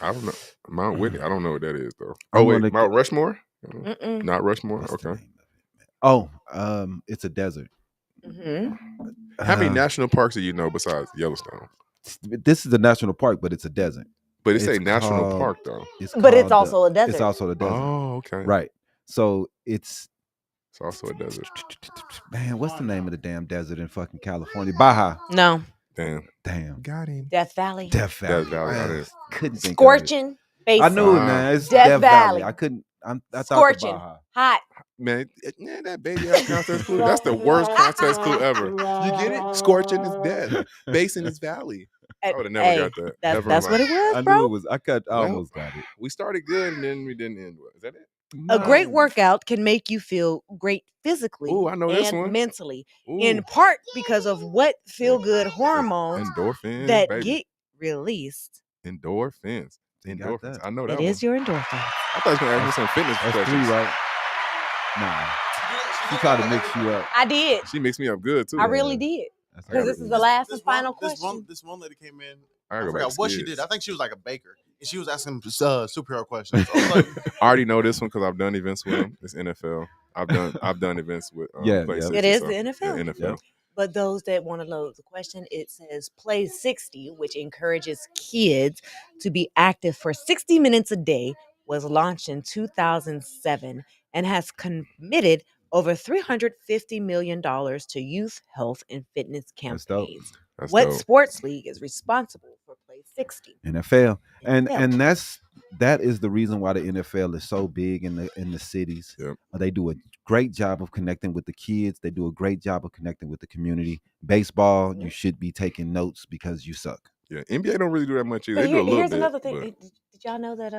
I don't know. Mount Whitney. I don't know what that is though. Oh wait, Mount Rushmore? Not Rushmore. What's okay. Oh, it's a desert. How many national parks do you know besides Yellowstone? This is a national park, but it's a desert. But it's a national park though. But it's also a desert. It's also a desert. Oh, okay. Right. So it's also a desert. Man, what's the name of the damn desert in fucking California? Baja. No. Damn. Got him. Death Valley. Death Valley. I couldn't think Scorching of it. basin. I knew it, man. It's Death Valley. I couldn't. I Scorching. thought Hot. Man, that baby house contest clue, that's the worst contest clue ever. You get it? Scorching is death. Basin is valley. I would have never got that. That's what it was, I bro. knew it was. I almost got it. We started good and then we didn't end well. Is that it? A great workout can make you feel great physically I know this and one. mentally, in part because of what feel-good hormones endorphins that baby. get released. Endorphins. I know that It is your endorphins. I thought you were going to ask me some fitness That's questions. 3, right? Nah. She tried to mix you up. I did. She mixed me up good, too. I really did. Because this is the last and final question. This one lady came in. I forgot what she did. I think she was like a baker. And she was asking superhero questions. I was like, I already know this one because I've done events with them. It's NFL. I've done events with Play 60. It is the NFL. Yeah, NFL. Yep. But those that want to load the question, it says Play 60, which encourages kids to be active for 60 minutes a day, was launched in 2007 and has committed over $350 million to youth health and fitness campaigns. That's what dope. sports league is responsible for Play 60? NFL. And that is the reason why the NFL is so big in the cities. Yep. They do a great job of connecting with the kids. They do a great job of connecting with the community. Baseball, you should be taking notes because you suck. Yeah, NBA don't really do that much either. But They do a little here's bit. another thing. but- Did y'all know that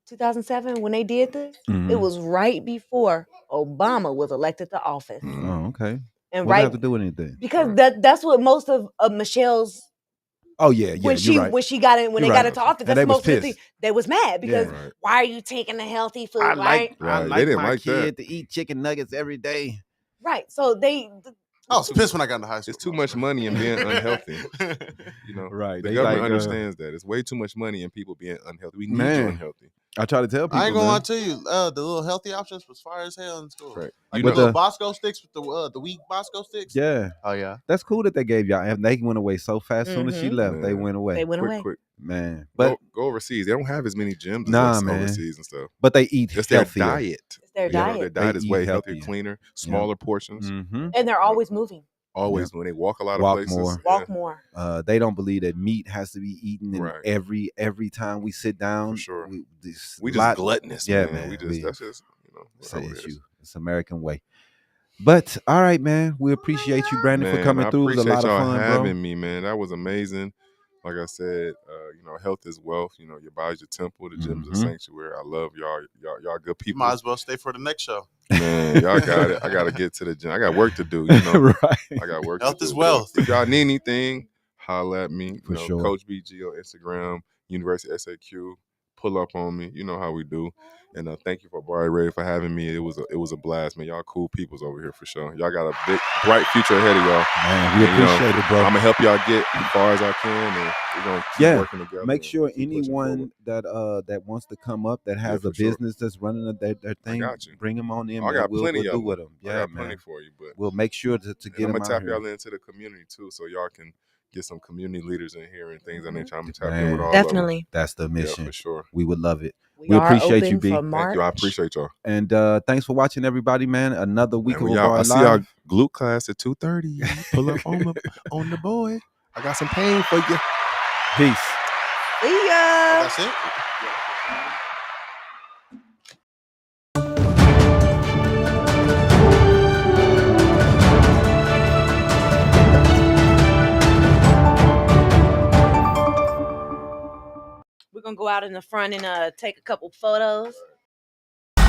2007 when they did this, it was right before Obama was elected to office. Oh, okay. And What have to do with anything? Because that's what most of Michelle's. Oh yeah, when she right. when she got in when you're they got right. into office, And that's they was most of the thing. pissed. They was mad because Right. why are you taking the healthy food? I like they didn't my like kid that. to eat chicken nuggets every day. Right. So they. I was pissed when I got into high school. It's too much money in being unhealthy. Right. The They government like, understands that. It's way too much money in people being unhealthy. We need you unhealthy. I try to tell people. I ain't gonna lie to you. The little healthy options was fire as hell in school. Right. Like the little Bosco sticks with the weak Bosco sticks. Yeah. Oh yeah. That's cool that they gave y'all. And they went away so fast. Soon as she left, they went away. They went away. Quick. Man, but go overseas. They don't have as many gyms as overseas and stuff. But they eat It's healthier. their diet. It's their diet. Their diet is way healthier, cleaner, smaller portions. Mm-hmm. And they're always moving. Always when they walk a lot of places. Walk more. They don't believe that meat has to be eaten every time we sit down. For sure. We just gluttonous. Yeah, man. That's just it's an issue. It's American way. But all right, man. We appreciate you, Brandon, for coming through. It was a lot of fun, having me, man. That was amazing. Like I said, health is wealth. Your body's your temple. The gym is a sanctuary. I love y'all. Y'all good people. You might as well stay for the next show. Man, y'all got it. I got to get to the gym. I got work to do. Right. I got work health to do. Health is wealth. If y'all need anything, holla at me. For sure. Coach BG on Instagram, University of SAQ. Pull up on me. You know how we do. And thank you for Habari Radio for having me. It was a blast, man. Y'all cool peoples over here for sure. Y'all got a big, bright future ahead of y'all. Man, we appreciate it, bro. I'm gonna help y'all get as far as I can, and we're gonna keep working together. Make sure anyone that wants to come up that has a business that's running their thing, bring them on in. I got plenty we'll of do with them. Yeah, I got plenty for you, but we'll make sure to get them. I'm gonna tap out y'all into the community too, so y'all can get some community leaders in here and things. I'm gonna tap in with all definitely. Of them. That's the mission. Yeah, for sure. We would love it. We appreciate you, B. Thank you. I appreciate y'all. And thanks for watching, everybody, man. Another week of I Live. see y'all glute class at 2:30. Pull up on the boy. I got some pain for you. Peace. See ya. That's it. We're gonna go out in the front and take a couple photos.